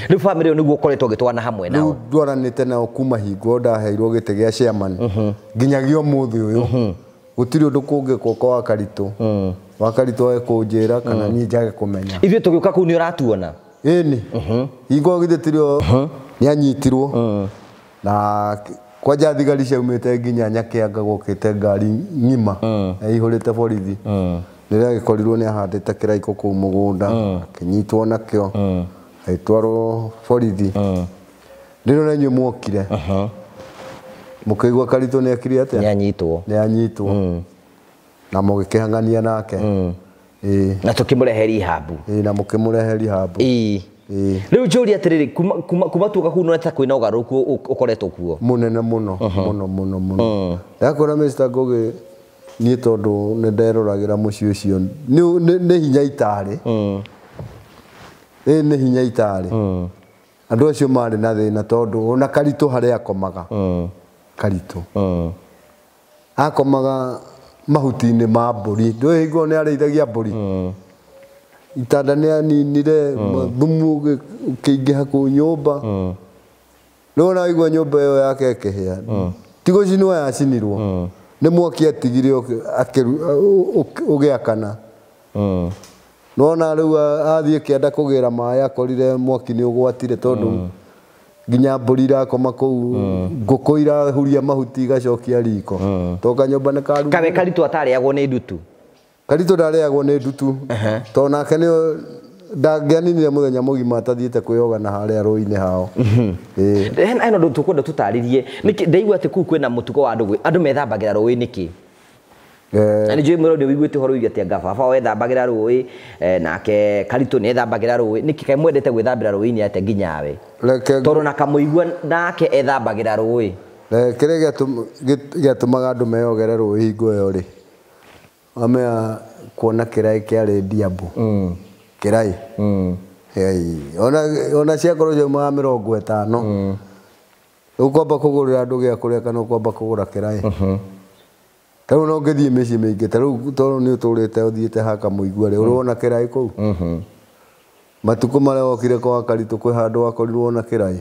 Riu family niguo koretwo gitwana hamwe nao. Ndwaranite nao kuma hingo ndaheirwo gite gia chairman. Nginyagio muthi uyu. Gutiri undu kungikwo kwa Wakaritu. Wakaritu ekunjira kana ni njage kumenya. Ithuĩ tugiuka kuu ni uratuona. Eni. Hingo githetirio ni anyitirwo. Na kwaja thigari ciaumite nginya Nyakianga gukite ngari ngima ihurite borithi Nĩrĩa gĩkorirwo nĩ ahandĩte kĩraiko kũu mũgũnda akĩnyitwo nakĩo agĩtwarwo borithi rĩrĩa na inyuĩ muokire mũkĩigua Karitũ nĩ ekire atĩa nĩ anyitwo na mũgĩkĩhang'ania nake na tũkĩmũrehe Rehab na mũkĩmũrehe Rehab rĩu njũria atĩrĩrĩ kuma tuoka kuu nĩ ta kwĩna ũgarũrũku ũkoretwo kuo mũnene mũno ndakora Mr. Ngugi niĩ tondũ nĩ nderoragĩra mũciĩ ũcio nĩ hinya itarĩ nĩ hinya itarĩ andũ acio marĩ na thĩna tondũ ona Karitũ harĩa akomaga Karitũ akomaga mahuti-inĩ ma mbũri ndũĩ hingo nĩ arĩithagia mbũri itanda nĩ aninire thumu ũkĩingĩha kũu nyũmba rĩu ona waigua nyũmba ĩyo yake ĩkĩhĩa ti gũcinwo yacinirwo nĩ mwaki atigire ũgĩakana nona rĩu athiĩ kĩanda kũgĩra maĩ akorire mwaki nĩ ũgwatire tondũ nginya mbũri irakoma kũu ngũkũ irahuria mahuti igacokia riko toka nyũmba nĩ karu kabe Karitũ atarĩagwo nĩ ndutu Karitũ ndarĩagwo nĩ ndutu tondũ nake nĩ ndangĩaninire mũthenya mũgima atathiĩte kwĩyoga na harĩa rũĩ-inĩ hao hena ũndũ tũkwenda tũtarĩrie ndaigua atĩ kũu kwĩna mũtugo wa andũ methambagĩra rũĩ nĩkĩ na nĩ njũĩ mũro nĩ wĩiguĩte ũhoro wĩgiĩ atĩ anga baba wethambagĩra rũĩ nake Karitũ nĩ ethambagĩra rũĩ nĩkĩ kaĩ mwendete gwĩthambĩra rũĩ-inĩ atĩa nginya we tondũ na kamũigua nake ethambagĩra rũĩ kĩrĩa gĩatũmaga andũ meyogere rũĩ hingo ĩyo rĩ wamenya kuona kĩraĩ kĩarĩ Diambu kĩraĩ ona ciakorwo ciaumaga 50 ũkwamba kũgũrĩra andũ gĩa kũrĩa kana ũkwamba kũgũra kĩraĩ tarĩu no ngĩthiĩ mĩciĩ mĩingĩ tarĩu tondũ nĩ ũtũrĩte ũthiĩte haka mũigua rĩ ũrona kĩraĩ kũu matukũ marĩa wokire kwa Karitũ kwĩ handũ wakorirwo na kĩraĩ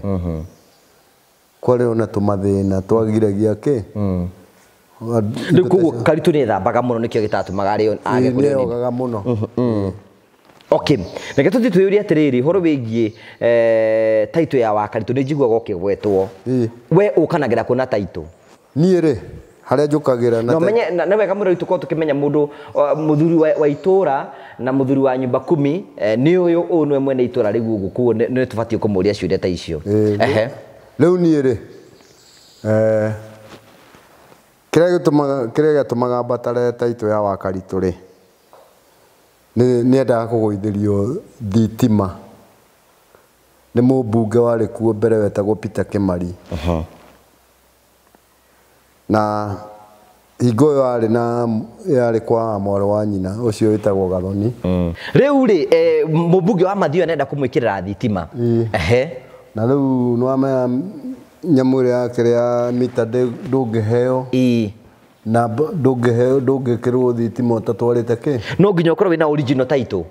kwarĩ ona tũmathĩna twagiragia kĩ rĩu koguo Karitũ nĩ ethambaga mũno nĩkĩo gĩtatũmaga age kũrĩa nĩogaga mũno okay reke tũthiĩ twĩyũrie atĩrĩrĩ ũhoro wĩgiĩ taitũ ya wa Karitũ nĩ njiguaga ũkĩgwetwo we ũkanagĩra kuona taitũ niĩ rĩ harĩa njũkagĩra na menye na wega mũno tũkorwo tũkĩmenya mũndũ mũthuri wa itũra na mũthuri wa nyumba 10 nĩ ũyũ nĩwe mwene itũra rĩu ũguo koguo nĩ tũbatiĩ kũmũria ciũria ta icio rĩu niĩ rĩ kĩrĩa gĩatũmaga mbatare taitũ ya wa Karitũ rĩ nĩ endaga kũgũithĩrio thitima nĩ mũmbunge warĩ kuo mbere wetagwo Peter Kĩmari na hingo ĩyo yarĩ kwa mwarĩ wa nyina ũcio wĩtagwo Gathoni rĩu rĩ mũmbunge wa Mathioya nenda kũmwĩkĩrĩra thitima na rĩu nĩwamenya nyamũ ĩrĩa yake ya mita ndũngĩheo na ndũngĩkĩrwo thitima ũtatwarĩte kĩ no nginya ũkorwo wĩna original title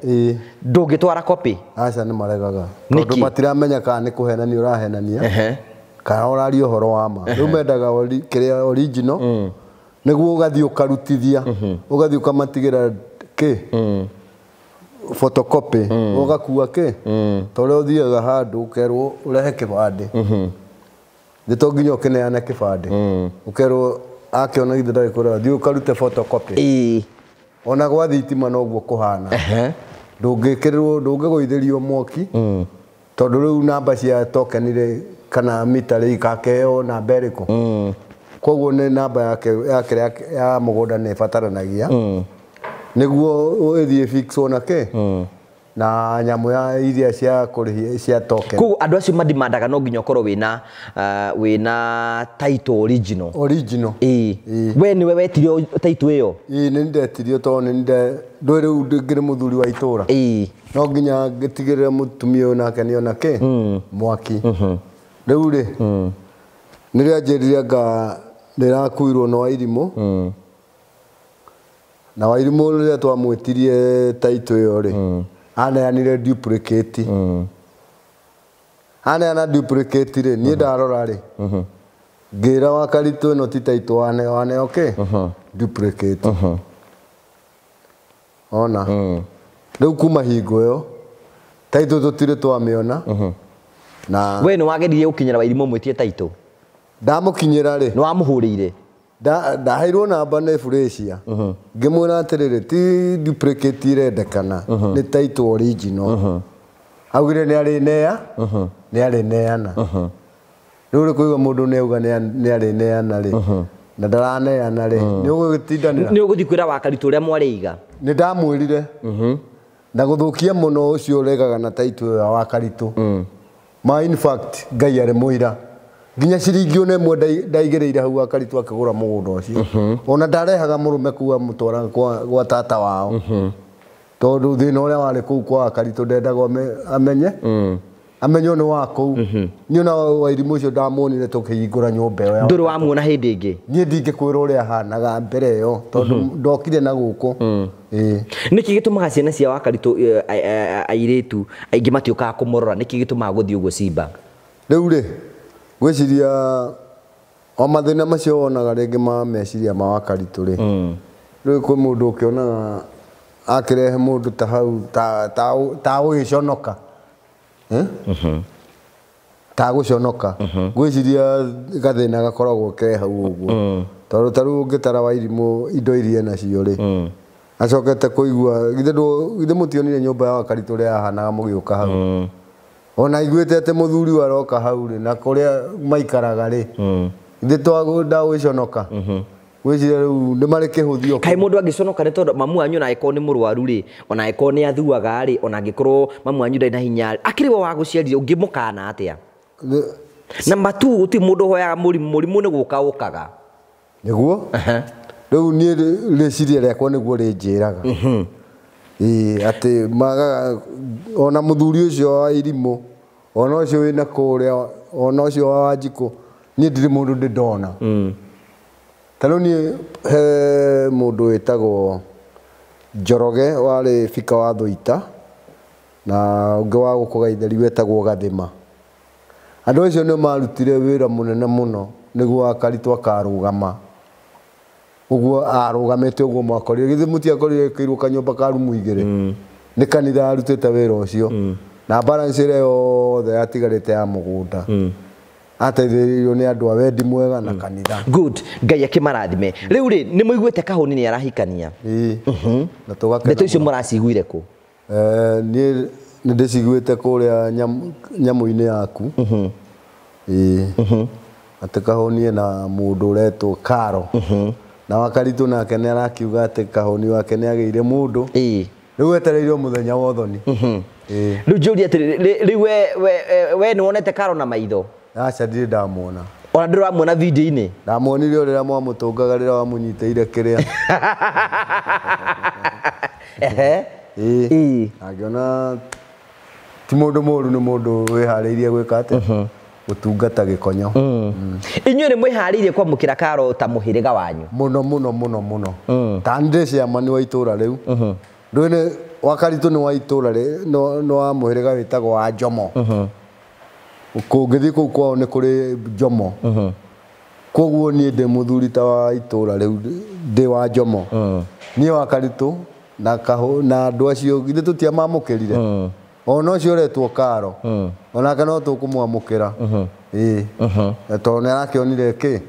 ndũngĩtwara copy aca nĩ maregaga tondũ matiramenya kana nĩ kũhenania ũrahenania kana ũraria ũhoro wa ma rĩu mendaga kĩrĩa original nĩguo ũgathiĩ ũkarutithia ũgathiĩ ũkamatigĩra kĩ photocopy ũgakua kĩ tondũ ũthiaga handũ ũkerwo ũrehe kĩbandĩ nĩ to nginya ũkĩneane kĩbandĩ ũkerwo akĩona githĩ ndagĩkũra thiĩ ũkarute photocopy ona gwa thitima noguo kũhana ndũngĩkĩrĩrwo ndũngĩgũithĩrio mwaki tondũ rĩu namba cia token rĩ kana mita rĩ ikakeo namba ĩrĩkũ koguo nĩ namba yake ya mũgũnda nĩ ĩbataranagia nĩguo ũthiĩ fix ona kĩ na nyamũ ya iria cia kũrĩhia cia token koguo andũ acio mandimandaga no nginya ũkorwo wĩna title original we nĩwe wetirio title ĩyo nĩ ndetirio tondũ ndũĩ rĩu ngĩrĩ mũthuri wa itũra no nginya ngĩtigĩrĩre mũtumia ũyũ nake nĩona kĩ mwaki rĩu rĩ nĩrĩa njĩrire anga ndĩrakuirwo na Wairimũ na Wairimũ rĩrĩa twamwĩtirie title ĩyo rĩ aneanire duplicate aneana duplicate rĩ niĩ ndarora rĩ ngĩra wa Karitũ ĩno ti title waneo kĩ duplicate ona rĩu kuma hingo ĩyo title tũtirĩ twamĩona na we nĩ wageririe gũkinyĩra Wairimũ mwĩtie title ndamũkinyĩra rĩ nĩ wamũhũrĩire ndaheirwo namba nĩ Furacia ngĩmwĩra atĩrĩrĩ ti duplicate irendekana nĩ title original augire nĩ arĩneana rĩu kũigua mũndũ nĩ auga nĩ arĩneana rĩ na ndaraneana rĩ nĩ ũgũgĩtindanĩra nĩ ũgũthiĩ kwĩra Wakaritũ ũrĩa mwarĩiga nĩ ndamwĩrire na gũthũkia mũno ũcio ũregaga na title ya Wakaritũ ma in fact Ngai arĩ mũira nginya ciringi ona ĩmwe ndaigĩrĩire hau Wakaritũ akĩgũra mũgũnda ũcio ona ndarehaga mũrũme kuwa mũtwara gwa tata wao tondũ thĩna ũrĩa warĩ kũu kwa Wakaritũ ndendaga amenye nĩ wa kũu niĩ na Wairimũ ũcio ndamuonire tũkĩhingũra nyũmba ĩyo ndũrĩ wamuona hĩndĩ ĩngĩ niĩ ndingĩkwĩra ũrĩa ahanaga mbere ĩyo tondũ ndokire na gũkũ nĩkĩ gĩtũmaga ciana cia Wakaritũ airĩtu aingĩ matiũkaga kũmũrora nĩkĩ gĩtũmaga gũthiĩ ũguo Simba rĩu rĩ gwĩciria o mathĩna macio wonaga rĩngĩ ma meciria ma Wakaritũ rĩ rĩu kwĩ mũndũ ũkĩonaga akĩrehe mũndũ ta hau ta ũgĩconoka ta gũconoka gwĩciria gathĩna gakoragwo ke hau ũguo tondũ ta rĩu ũngĩtara Wairimũ indo iria nacio rĩ acokete kũigua githĩ mũtionire nyũmba ya Wakaritũ ũrĩa yahanaga mũgĩũka hau ona iguĩte atĩ mũthuri aroka hau rĩ na kũrĩa maikaraga rĩ githĩ twagũnda gwĩconoka gwĩciria rĩu nĩ marĩ kĩhũthio kaĩ mũndũ angĩconoka nĩ tondũ mamu wanyu na angĩkorwo nĩ mũrwaru rĩ ona angĩkorwo nĩ athuaga rĩ ona angĩkorwo mamu wanyu ndarĩ na hinya akĩrĩ we wa gũciarire ũngĩmũkana atĩa namba 2 gũtirĩ mũndũ hoyaga mũrimũ nĩ gũka ũkaga nĩguo rĩu niĩ rĩciria rĩakwa nĩguo rĩnjĩraga atĩ ona mũthuri ũcio wa Wairimũ ona ũcio wĩna kũrĩa ona ũcio wa Wanjikũ niĩ ndirĩ mũndũ ndĩndona ta rĩu niĩ he mũndũ wĩtagwo Njoroge warĩ bika wa Thũita na ũngĩ wa gũkũ Gaitheri wĩtagwo Gathĩma andũ acio nĩ marutire wĩra mũnene mũno nĩguo Wakaritũ akarũgama ũguo arũgamĩte ũguo mwakorire githĩ mũtiakorire kĩirwo kanyũmba ka rumu igĩrĩ nĩ kanitha arutĩte wĩra ũcio na balance ĩrĩa yothe yatigarĩte ya mũgũnda ateithĩrĩirio nĩ andũ a wendi mwega na kanitha good Ngai akĩmarathime rĩu rĩ nĩ mũiguĩte Kahũni nĩ arahikania na tũgakena ndeto icio mũraciguire kũ niĩ nĩ ndĩciguĩte kũrĩa nyamũ-inĩ yaku atĩ Kahũni na mũndũ ũretwo Karo na Wakaritũ nake nĩ arakiuga atĩ Kahũni wake nĩ agĩire mũndũ rĩu wetereirwo mũthenya wa ũthoni rĩu njũria atĩrĩrĩ rĩu we nĩ wonete Karo na maitho aca ndirĩ ndamuona ona ndĩramwona video-inĩ ndamuonire rĩrĩa mwamũtũngaga rĩrĩa wamũnyitĩire kĩrĩa angĩona ti mũndũ mũru nĩ mũndũ wĩharĩirie gwĩka atĩ gũtungata gĩkonyo inyuĩ nĩ mwĩharĩirie kwamũkĩra Karo ta mũhĩrĩga wanyu mũno ta ndĩ ciamani wa itũũra rĩu ndũĩ Wakaritũ nĩ wa itũũra nĩ wa mũhĩrĩga wĩtagwo wa Njomo kũngĩthiĩ kũu kwao nĩ kũrĩ Njomo koguo niĩ ndĩ mũthuri ta wa itũũra rĩu ndĩ wa Njomo niĩ Wakaritũ na andũ acio githĩ tũtiamamũkĩrire ona ũcio ũretwo Karo onake no tũkũmwamũkĩra tondũ nĩ arakĩonire kĩ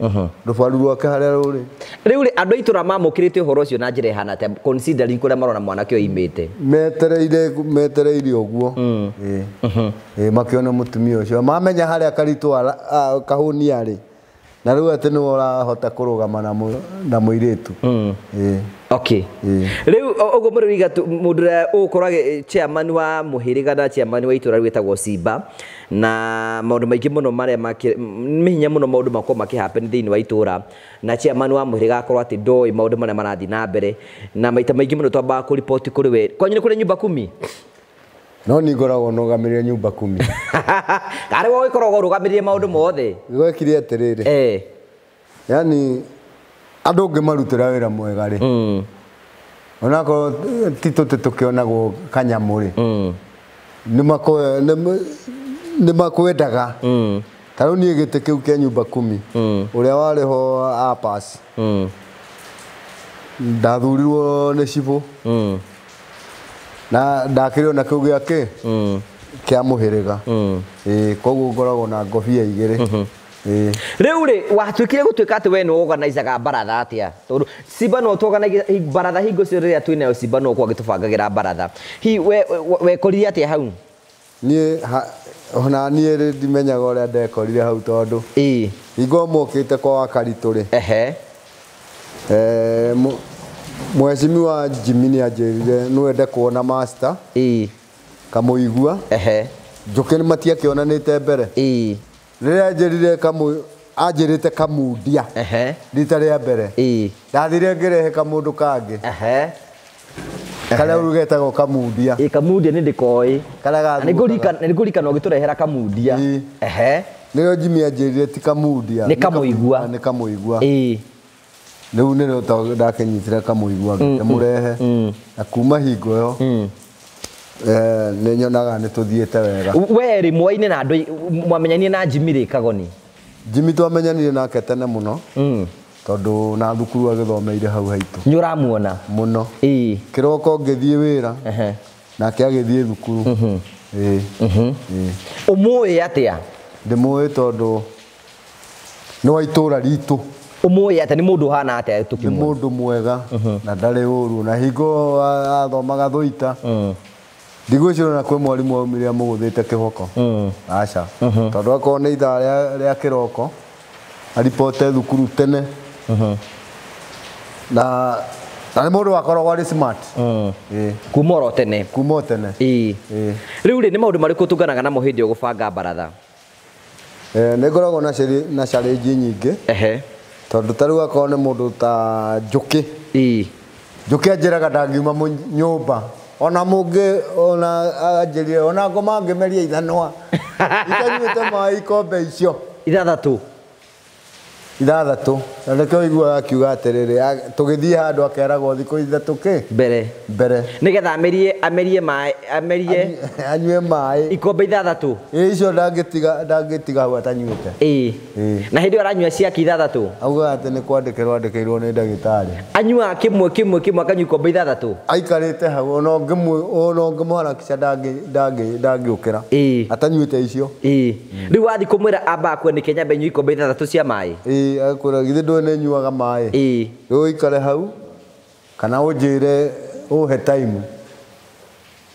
rũbaru rwake harĩa rũrĩ rĩu rĩ andũ a itũũra mamũkĩrĩte ũhoro ũcio na njĩra ĩhana atĩa considering kũrĩa marona mwanake ũyũ imĩte metereire ũguo makĩona mũtumia ũcio mamenya harĩa Kahũni arĩ na rĩu atĩ nĩwe ũrahota kũrũgama na mũirĩtu okay rĩu ũguo mũrĩiga mũndũ ũrĩa ũgũkorwo chairman wa mũhĩrĩga na chairman wa itũũra wĩtagwo Simba na maũndũ maingĩ mũno marĩa mĩhinya mũno maũndũ makorwo makĩhappen thĩinĩ wa itũũra na chairman wa mũhĩrĩga akorwo atĩ ndoĩ maũndũ marĩa marathiĩ na mbere na maita maingĩ mũno twambaga kũripoti kũrĩ we kwanyu nĩ kũrĩ nyũmba 10 no nĩ ngoragwo nũgamĩrĩre nyũmba 10 arĩ woĩ koragwo rũgamĩrĩre maũndũ mothe gwekire atĩrĩrĩ yani andũ ngĩmarutĩra wĩra mwega rĩ onakorwo ti tũtĩ tũkĩonagwo kanyamũ rĩ nĩ makwendaga ta rĩu niĩ gĩtĩ kĩu kĩa nyũmba 10 ũrĩa warĩ ho Apas ndathurirwo nĩ cibũ na ndakĩrĩo na kĩu gĩake kĩa mũhĩrĩga koguo ngoragwo na ngobia igĩrĩ Riu ri watwikire gutwika ati we no organizaga baratha atia tondu Simba no organize baratha hingo cio riria twina Simba no kwa gitubangagira baratha hi we korire atia hau nie ona nie ndimenyaga uria ndekorire hau tondu hingo mokite kwa Wakaritu ri Mheshimiwa Jimmy ni ajirire no ende kuona master kamuigua njuke ni matiakionanite mbere riria njirire anjirite kamundia rita ria mbere ndathire ngirehe kamundu kangi karia ugetagwo kamundia kamundia ni ndikoi ni ngurikana ugiturehera kamundia niyo Jimmy anjirire ti kamundia ni kamuigua riu nä ndakenyitire kamuigua murehe na kuma hingo yo nä nyonaga nä tå thiä wega we rä mwainä na andå mwamenyanie na Jimmy rä kagoni Jimmy twamenyanire nake tene må no tondå na thukuru agäthomeire hau haitå nä å ramuona må no kä roko ngä thiä wä ra nake agä thiä thukuru å må atä a ndä må ä tondå nä wa itå ra ritå umuye ate ni mundu hana ate tukimwe ni mundu mwega na ndari uru na hingo athomaga thuita ndigwicira na kwe mwarimu aumire amuguthite kiboko aca tondu akorwo ni ithaa ria kiroko aripote thukuru tene na ni mundu wakoragwo ari smart kumoro tene riu ri ni maundu mariku tunganaga namo hindi yo gubanga baratha ni ngoragwo na challenge nyingi tondu tariu akorwo ni mundu ta Njuki Njuki anjiraga ndangiuma nyumba ona mungi ona anjirire ona ngoma ngimeria ithanwa itanyuite mai ikombe icio ithathatu na reke igua akiuga atiriri tugithii handu akeragwo thiku ithatu ki mbere nigetha amerie mai anyue mai ikombe ithathatu icio ndangitiga hau atanyuite na hindi aranyua ciaki ithathatu auga ati ni kwandikirwo ni ndagitari anyua kimwe akanyua ikombe ithathatu aikarite hau ona ngimuharakisha ndangiukira atanyuite icio riu wathi kumwira amba akwe ni Kenya benyu ikombe ithathatu cia mai akura githe ndone nyuaga mai riu ikare hau kana unjire uhe time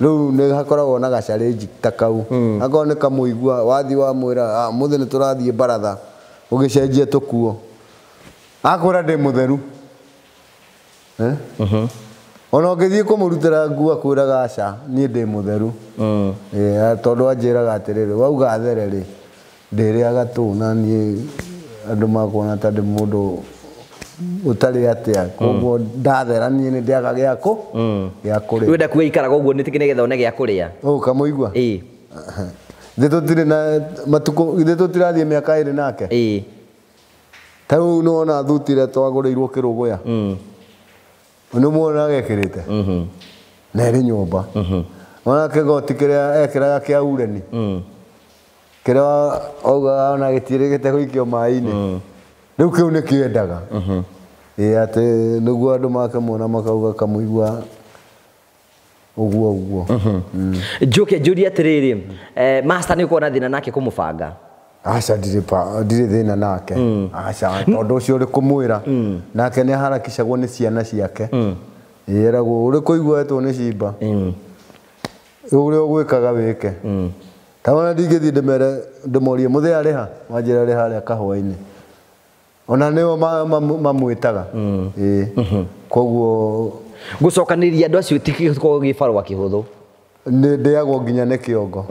riu ni hakoragwo na gacarenji ta kau akorwo ni kamuigua wathi wa mwira muthe ni turathie baratha ugicenjia tukuo akwira ndi mutheru ona ngithie kumurutira nguo akwiraga aca nie ndi mutheru tondu anjiraga atiriri wauga athere ri ndiriaga tu na nie andu makuona ta ndi mundu utari atia koguo ndathera nie ni ndiaga giako giakuri wenda kuga ikaraga uguo ni tikine getha one giakuria kamuigua ithe tutire na matuko ithe tutirathie miaka iri nake tau no na thutire twaguriirwo kiruguya ni muona gekirite na iri nyumba ona kigoti kiria ekiraga kia ureni kiria auga ona gitirigite guikio mai-ini riu kiu ni kiendaga ati niguo andu makamwona makauga kamuigua uguo Njuki njuri atiriri master ni kuona thina nake kumubanga aca ndiri thina nake aca tondu ucio uri kumwira nake ni harakicagwo ni ciana ciake yeragwo uri kuiguetwo ni Simba uria ugwikaga wike tawana ndingithii ndimorie muthee ari ha wanjira ari haria kahwa-ini ona nio mamwitaga koguo gucokaniria andu acio tikikorwo gibarwa kihuthu ni ndiagwo nginya ni kiongo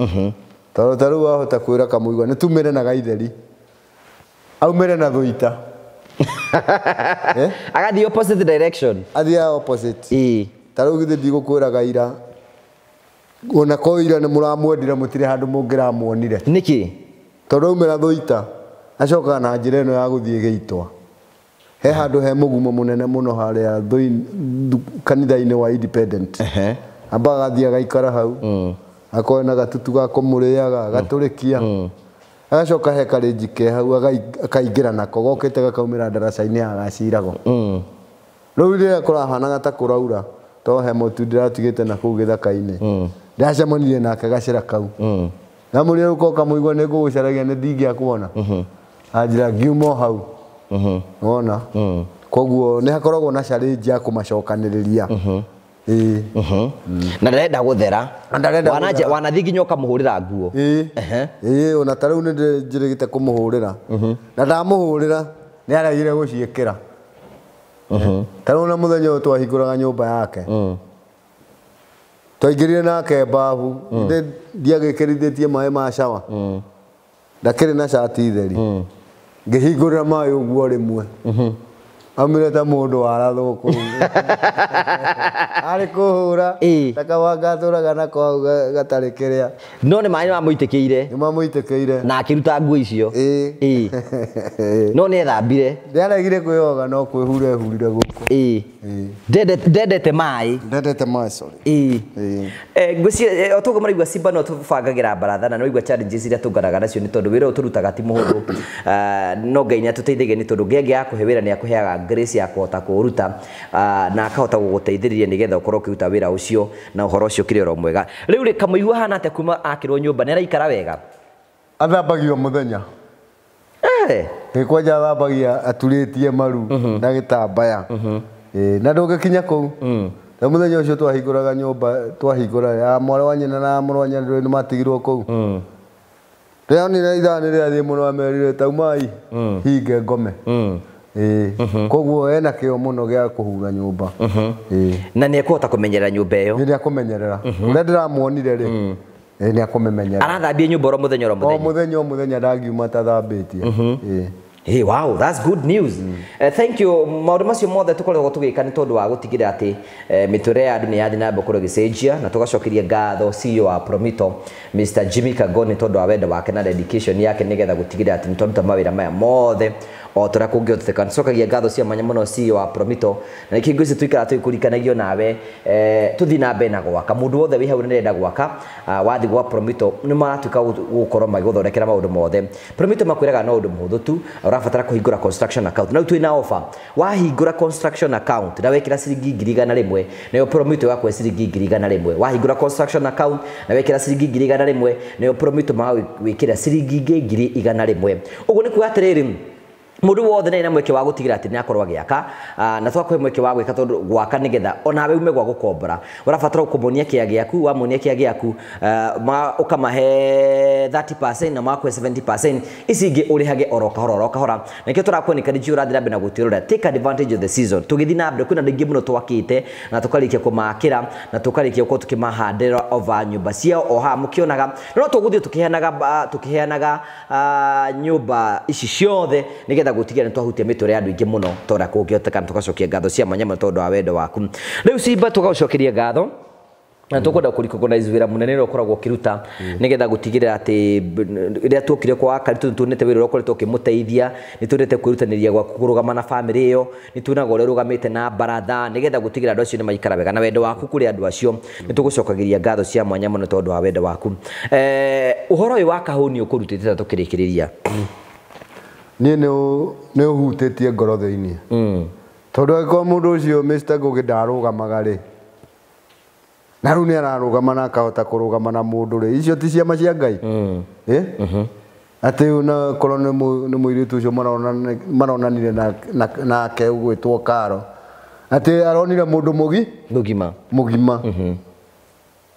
tondu tariu wahota kwira kamuigua ni tumire na gaitheri aumire na thuita agathie opposite direction athia opposite tariu githi ndigukwiraga ira ona koira ni muramwendire mutire handu mungiramuonire niki tondu aumira thuita acoka na njira ino ya guthie Geitwa he handu he mugumo munene muno haria kanitha-ini wa Independent amba agathie agaikara hau akoe na gatutu ga kumuriaga gaturikia agacoka he karenji ke hau akaingira nako gokite gakaumira ndaraca-ini agacirago riu riria kurahanaga ta kuraura to he mutu ndiratigite na kuu githaka-ini ndacemanirie nake gacira kau na muria uko kamuigua ni ngugucaragia ni ndingiakuona anjira ngiuma hau wona koguo nĩ hakoragwo na challenge ya kũmacokanĩrĩria na ndarenda gũthera wanathiĩ nginya ũkamũhũrĩra nguo ona ta rĩu nĩ njĩrĩgĩte kũmũhũrĩra na ndamũhũrĩra nĩ aregire gũciĩkĩra ta rĩu na mũthenya ũyũ twahingũraga nyũmba yake twaingĩrire nake mbabu ndiagĩkĩrithĩtie maĩ ma shawa ndakĩrĩ na shati theri ngĩhingũrĩra maĩ ũguo rĩmwe amire ta mũndũ warathwo kũu arĩ kũhũra takawanga tũraga nako gatarĩ kĩrĩa no nĩ maĩ mamũitĩkĩire na akĩruta nguo icio no nĩ ethambire ndiaregire kwĩyoga no kwĩhura ehurire gũkũ ndendete maĩ sorry ngwĩciria o toguo maraigua Simba no tũbangagĩra baratha na no igua challenges iria tũnganaga nacio nĩ tondũ wĩra ũyũ tũrutaga ti mũhũthũ no Ngai nĩ atũteithagia nĩ tondũ ngenge ya kũhe wĩra nĩ akũheaga grace ya kũhota kũruta na akahota gũgũteithĩrĩria nĩgetha ũkorwo ũkĩruta wĩra ũcio na ũhoro ũcio kĩrĩ oro mwega rĩu rĩ Kamũigua hana atĩa kuma akĩrwo nyũmba nĩ araikara wega athambagia mũthenya kwanja athambagia aturĩtie maru na gĩtambaya na ndũngĩkinya kũu na mũthenya ũcio twahingũraga nyũmba twahingũra mwarĩ wa nyina na mũrũ wa nyina nĩ matigirwo kũu rĩao nĩ ithanĩ rĩathiĩ mũno amerire taumai hinge ngome koguo ena kĩo mũno gĩa kũhura nyũmba na nĩ ekũhota kũmenyerera nyũmba ĩyo nĩ akũmenyerera ũrĩa ndĩramuonire rĩ nĩ akũmenyerera arathambia nyũmba oro mũthenya ndangiuma tathambĩtie Hey, wow, that's good news. Thank you. Maũndũ macio mothe tũkoretwo tũgĩka nĩ tondũ wa gũtigĩrĩra atĩ mĩtũrĩre ya andũ nĩ yathiĩ na mbere gũcenjia na tũgacokeria ngatho CEO wa Promito Mr. Jimmy Kagoni tondũ wa wendo wake na dedication yake nĩgetha gũtigĩrĩra atĩ nĩ tũruta mawĩra maya mothe o tũrĩa kũngĩhoteka. Nĩcokagia ngatho cia mwanya mũno CEO wa Promito na nĩkĩo ngwĩciria tũikara tũkũrikanagio nawe tũthiĩ na mbere na gwaka mũndũ wothe wĩ hau nĩrenda gwaka wathiĩ gwa Promito nĩ maratuĩka gũkorwo magĩgũthondekera maũndũ mothe. Promito makwĩraga no ũndũ mũhũthũ tu ũrabatara kũhingũra construction account na twĩna offer wahingũra construction account na wekĩra ciringi 100 nayo Promito yakwe ciringi 100 wahingũra construction account na wekĩra ciringi 100 nayo Promito magwĩkĩra ciringi 100 ũguo nĩ kuuga atĩrĩrĩ mũndũ wothe nĩ na mweke wa gũtigĩra atĩ nĩ akorwo agĩaka na twakũhe mweke wa gwĩka tondũ gwaka nĩgetha onawe ume gwa gũkombora ũrabatara kũmonia kĩa gĩaku wamonia kĩa gĩaku ũkamahe 30% na makwe 70% ici ingĩ ũrĩhage oro kahora nakĩo tũrakuonika nĩ ũrathiĩ na mbere na gũtiũrũra take advantage of the season tũgĩthiĩ na mbere kwĩna andũ aingĩ mũno twakĩte na tũkarĩkia kũmakĩra na tũkarĩkia gũkorwo tũkĩmahandĩra over nyũmba ciao o haha mũkĩonaga no tũgũthiĩ tũkĩheanaga nyũmba ici ciothe nĩgetha gũtigĩra nĩ twahutia mĩtũrĩre ya andũ aingĩ mũno tondũ kũngĩhoteka tũgacokia ngatho cia mwanya tondũ wa wendo waku rĩu Simba tũgacokeria ngatho na tũkwenda kũrecognize wĩra mũnene ũrĩa ũkoragwo ũkĩruta nĩgetha gũtigĩrĩra atĩ rĩrĩa tuokire kwa wakari tuonete wĩra ũrĩa ũkoretwo ũkĩmũteithia nĩ tuonete kwĩrutanĩria gwaku kũrũgama na famĩlĩ ĩyo nĩ tuonaga ũrĩa ũrũgamĩte na baratha nĩgetha gũtigĩrĩra andũ acio nĩ maikara wega na wendo waku kũrĩ andũ acio nĩ tũgũcokagĩria ngatho cia mwanya mũno tondũ wa wendo waku ũhoro ũyũ wa kahũni ũkũrutĩte ta tũkĩrĩkĩrĩria niĩ nĩ ũhutĩtie ngoro thĩinĩ tondũ angĩkorwo mũndũ ũcio Mr. Ngugi ndarũgamaga rĩ na rĩu nĩ ararũgama na akahota kũrũgama na mũndũ rĩ icio ti ciama cia Ngai atĩ ona korwo nĩ mũirĩtu ũcio maronanire nake ũgwĩtwo Karo atĩ aronire mũndũ mũgima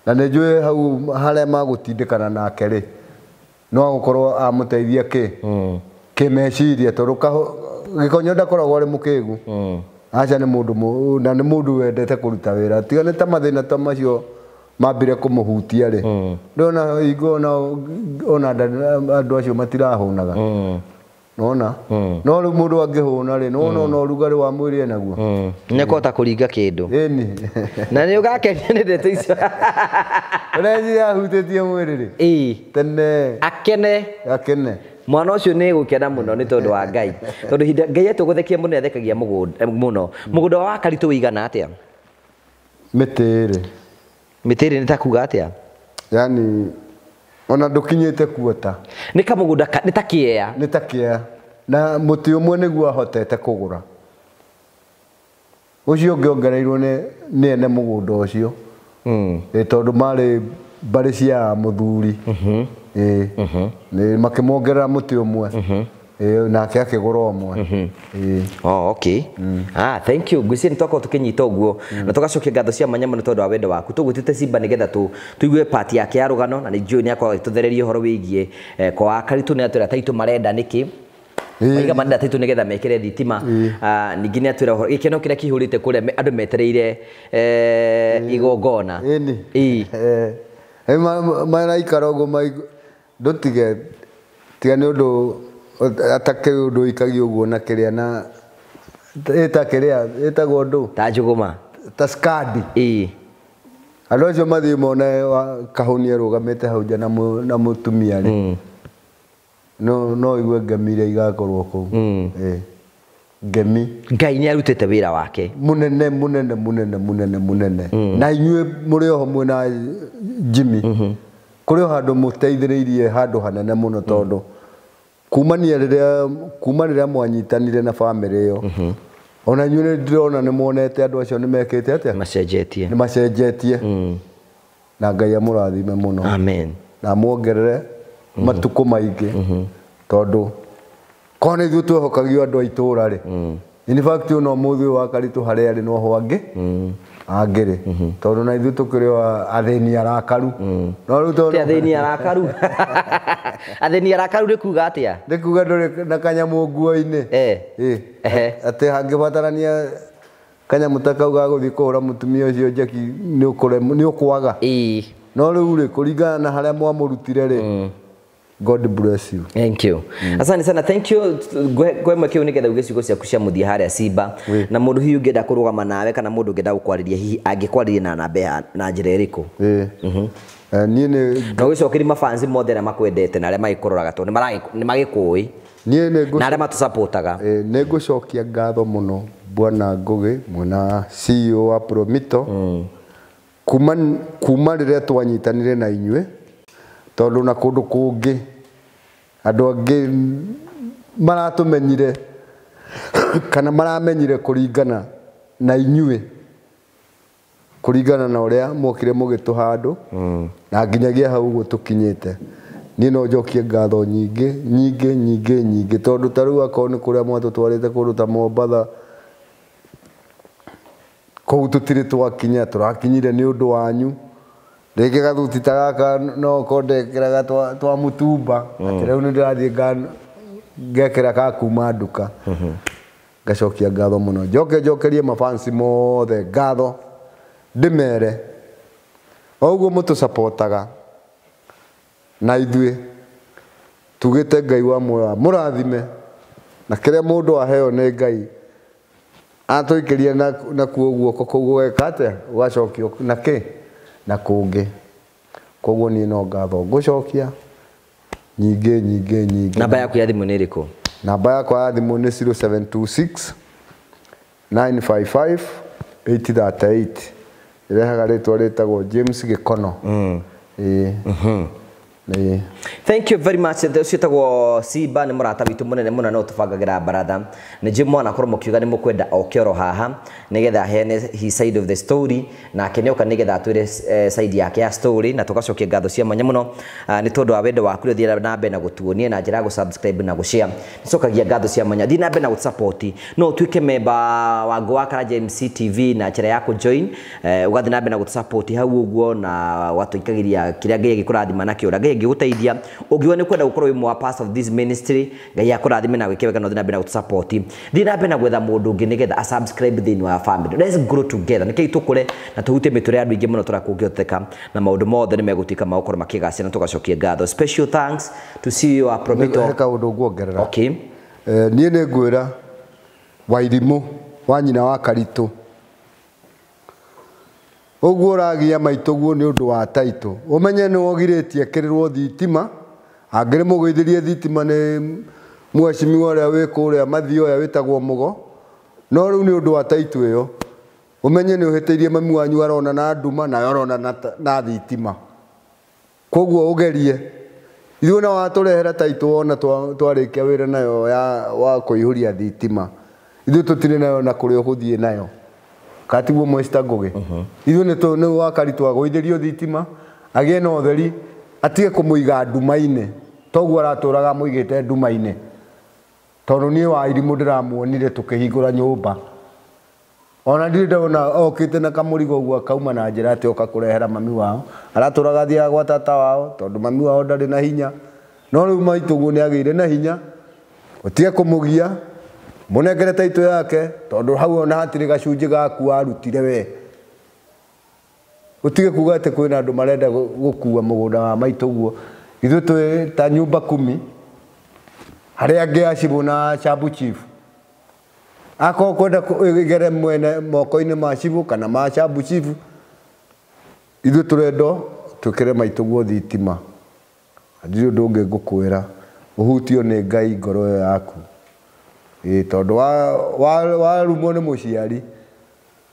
na nĩ njũĩ hau harĩa magũtindĩkana nake rĩ no agũkorwo amũteithia kĩmeciria tondũ gĩkonyo ndakoragwo arĩ mũkĩgu aca nĩ mũndũ na nĩ mũndũ wendete kũruta wĩra tiga nĩ ta mathĩna ta macio mambire kũmũhutia rĩ ndona hingo ona andũ acio matirahũnaga nona no rĩu mũndũ angĩhũna rĩ nona ũrugarĩ wa mwĩrĩ enaguo nĩ kũhota kũringa kĩndũ na nĩ ũgakenia nĩ ndeto icio ũrĩa yahutĩtie mwĩrĩ rĩ tene akene mwana ũcio nĩ gũkena mũno nĩ tondũ wa Ngai tondũ hinda Ngai etũgũthekia mũno ethekagia mũgũnda wa Wakaritũ wĩigana atĩa mĩtĩrĩ nĩ ta kuga atĩa yani ona ndũkinyĩte kuota nĩ kamũgũnda nĩ ta kĩea na mũtĩ ũmwe nĩguo ahotete kũgũra ũcio ũngĩ ongereirwo nĩ ene mũgũnda ũcio tondũ marĩ mbarĩ cia mũthuri nĩ makĩmongerera mũtĩ ũmwe nake akigura omwe Oh, okay. Thank you. Gwisi nitoko tukinyita uguo na tugacokia ngatho cia manya muno tondu wa wendo waku tugutite Simba nigetha tuigue part yake ya rugano na ni njui ni akwa tuthererie horo wigie kwa akaritu ni atwira taitu marenda niki Oiga manda taitu nigetha mekere thitima ningi ni atwira horo gikeno kiria kihurite kure andu metereire igongona maraikara uguo ndutige tiga ni undu atake undu ikagio uguo na kiria na eta kiria eta gondo ta njuguma ta skadi andu acio mathii mone kahunia rugamite hau nja na mutumia ri no igwe ngemire igakorwo kuu ngemi Ngai ni arutite wira wake munene na inyue muri oho mwena Jimmy kuri handu muteithiriirie handu hanene muno tondu kumania riria mwanyitanire na family yo ona inyue ndirona ni muonete andu acio ni mekite atia macenjetie na Ngai amurathime muno amen na muongerere matuko maingi tondu kone ithu twehokagio andu aitura ri in fact no muthi wa karitu haria ri no ho angiri tondu na ithu tukiri atheni arakaru no ru tondu atheni arakaru atheni arakaru ri kuga atia ndikuga nduri na kanyamu nguo-ini ati hangibatarania kanyamu takauga guthi kuhura mutumia ucio njeki ni ukwaga no riu ri kuringana na haria mwamurutire ri God bless you. Thank you. Asante sana. Thank you. Gwema kiu nigetha ugecigo cia kucia muthia haria Simba na mundu hiu ngenda kurugama nawe kana mundu ngenda gukwariria hihi angikwariria na namba na njira iriku nie ni no gicokeri mafansi mothe na makwendete na aria magikororaga to ni magikui nie ni na aria matusupportaga ni ngucokia ngatho muno Bwana Ngugi mwena CEO wa Promito kuma riria twanyitanire na inyue tondu na kundu kungi andu angi maratumenyire kana maramenyire kuringana na inyue kuringana na uria mokire mugituha handu na nginyagia hau uguo tukinyite ni no njokie ngatho nyingi tondu tariu akorwo ni kuria mwatutwarite kundu ta Mombatha kou tutiri twakinya turakinyire ni undu wanyu reke gathuti ta gaka no kondekeraga twa mutumba atireu ni ndirathie ngekera ka kuma nduka ngacokia ngatho muno njokerie mafansi mothe ngatho ndimere oguo mutusupportaga na ithue tugite Ngai wa murathime na kiria mundu aheo ni Ngai atuikirie na kuoguo koguo wekate ugacokio na ki na kungi koguo ni no ngatho ngucokia nyingi namba yaku ya thimu ni iriku namba yakwa ya thimu ni 0726 955 838 irehaga ritwa ritagwo James Gikono Thank you very much. Ucio tagwo Simba ni murata witu munene muno no tubangagira baratha ni Jimmy na korwo mukiuga ni mukwenda okioro haha nigetha hene his side of the story na kenyoka nigetha atwire side yake ya story na tugacokia ngatho cia manya muno ni tondu wa wendo waku ri thira na mbe na gutuonie na njira go subscribe na go share nicokagia ngatho cia manya thi na mbe na go support no tuike member wa Ngwa Karaja MC TV na njira yako join ugathi na mbe na go support hau uguo na watu ikagiria kiria ngai gikurathima na kiura ngai giguteithia ugiwa ni kwenda gukorwo imwe part of this ministry ngai akurathime na gwikewega no thi na mbe na go support thi na mbe na gwetha mundu ungi nigetha a subscribe thini wa family let's grow together nikei tukure na tuhute miture andu ingi muno turakungiotheka na maundu mothe ni megutika maukoro makigacira tugacokia ngatho special thanks to CEO wa Promito heka undu nguongerera okay nie ni ngwira Wairimu wa nyina wa Karitu uguo uragia maituguo ni undu wa taito umenye ni wogiritie kirirwo thitima angire mugeithirie thitima ni mweshimiwa uria wi kuria mathio ya witagwo Mugo no riu ni undu wa taito iyo umenye ni uhiteirie mami wanyu arona na nduma na arona na thitima koguo ugerie ithuo na waturehera taito ona twarikia wira nayo ya wa kuihuria thitima ithuo tutire nayo na kuria guthie nayo katiguo Mr. Ngugi ithuo ni wakaritwa goitherio thitima agie no theri atige kumuiga nduma-ini toguo araturaga muigite nduma-ini tondu nie wa irimu ndiramuonire tukihingura nyumba ona ndire ndona okite na kamurigo gwa kauma na njira ati oka kurehera mami wao araturaga thia gwa tata wao tondu mami wao ndari na hinya no riu maitugu ni agire na hinya utige kumugia munengere taito yake tondu hau ona hatire gacunji gaku arutire we utige kuga ati kwina andu marenda gukua mugunda wa maituguo ithu twi ta nyumba 10 hari angi acibuna chabu chief ako kwenda igere mwene moko-ini ma chifu kana ma chabu chief ithu turendo tukire maituguo thitima ndirĩ ũndũ ũngĩ ngũkwĩra ũhutio nĩ Ngai ngoro yaku tondu warumwo nĩ mũciari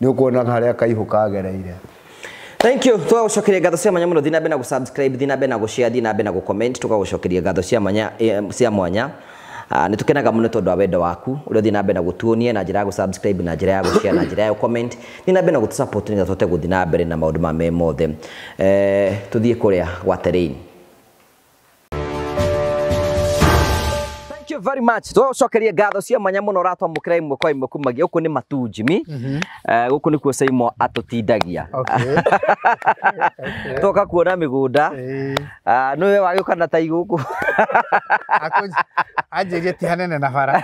nĩ ũkuona harĩa kaihũ kagereire. Thank you. Tugagucokeria ngatho cia mwanya muno, thina be na gusubscribe, thina be na gushare, thina be na gucomment, tugagucokeria ngatho cia mwanya ni tukenaga muno tondu wa wendo waku uria thina be na gutuonie na njira ya gusubscribe na njira ya gushare na njira ya comment, thina be na gutusupport ni gatote guthina mbere na maundu ma me mothe tuthie kuria gwa Terrain. Thank you very much. Tugagucokeria ngatho cia mwanya muno ratwamukira imwe kwa imwe kumagia guku ni Matu Jimmy guku ni kuo Saimo atutindagia toka kuona migunda niwe wagioka na tai guku anjirie ti hanene na bara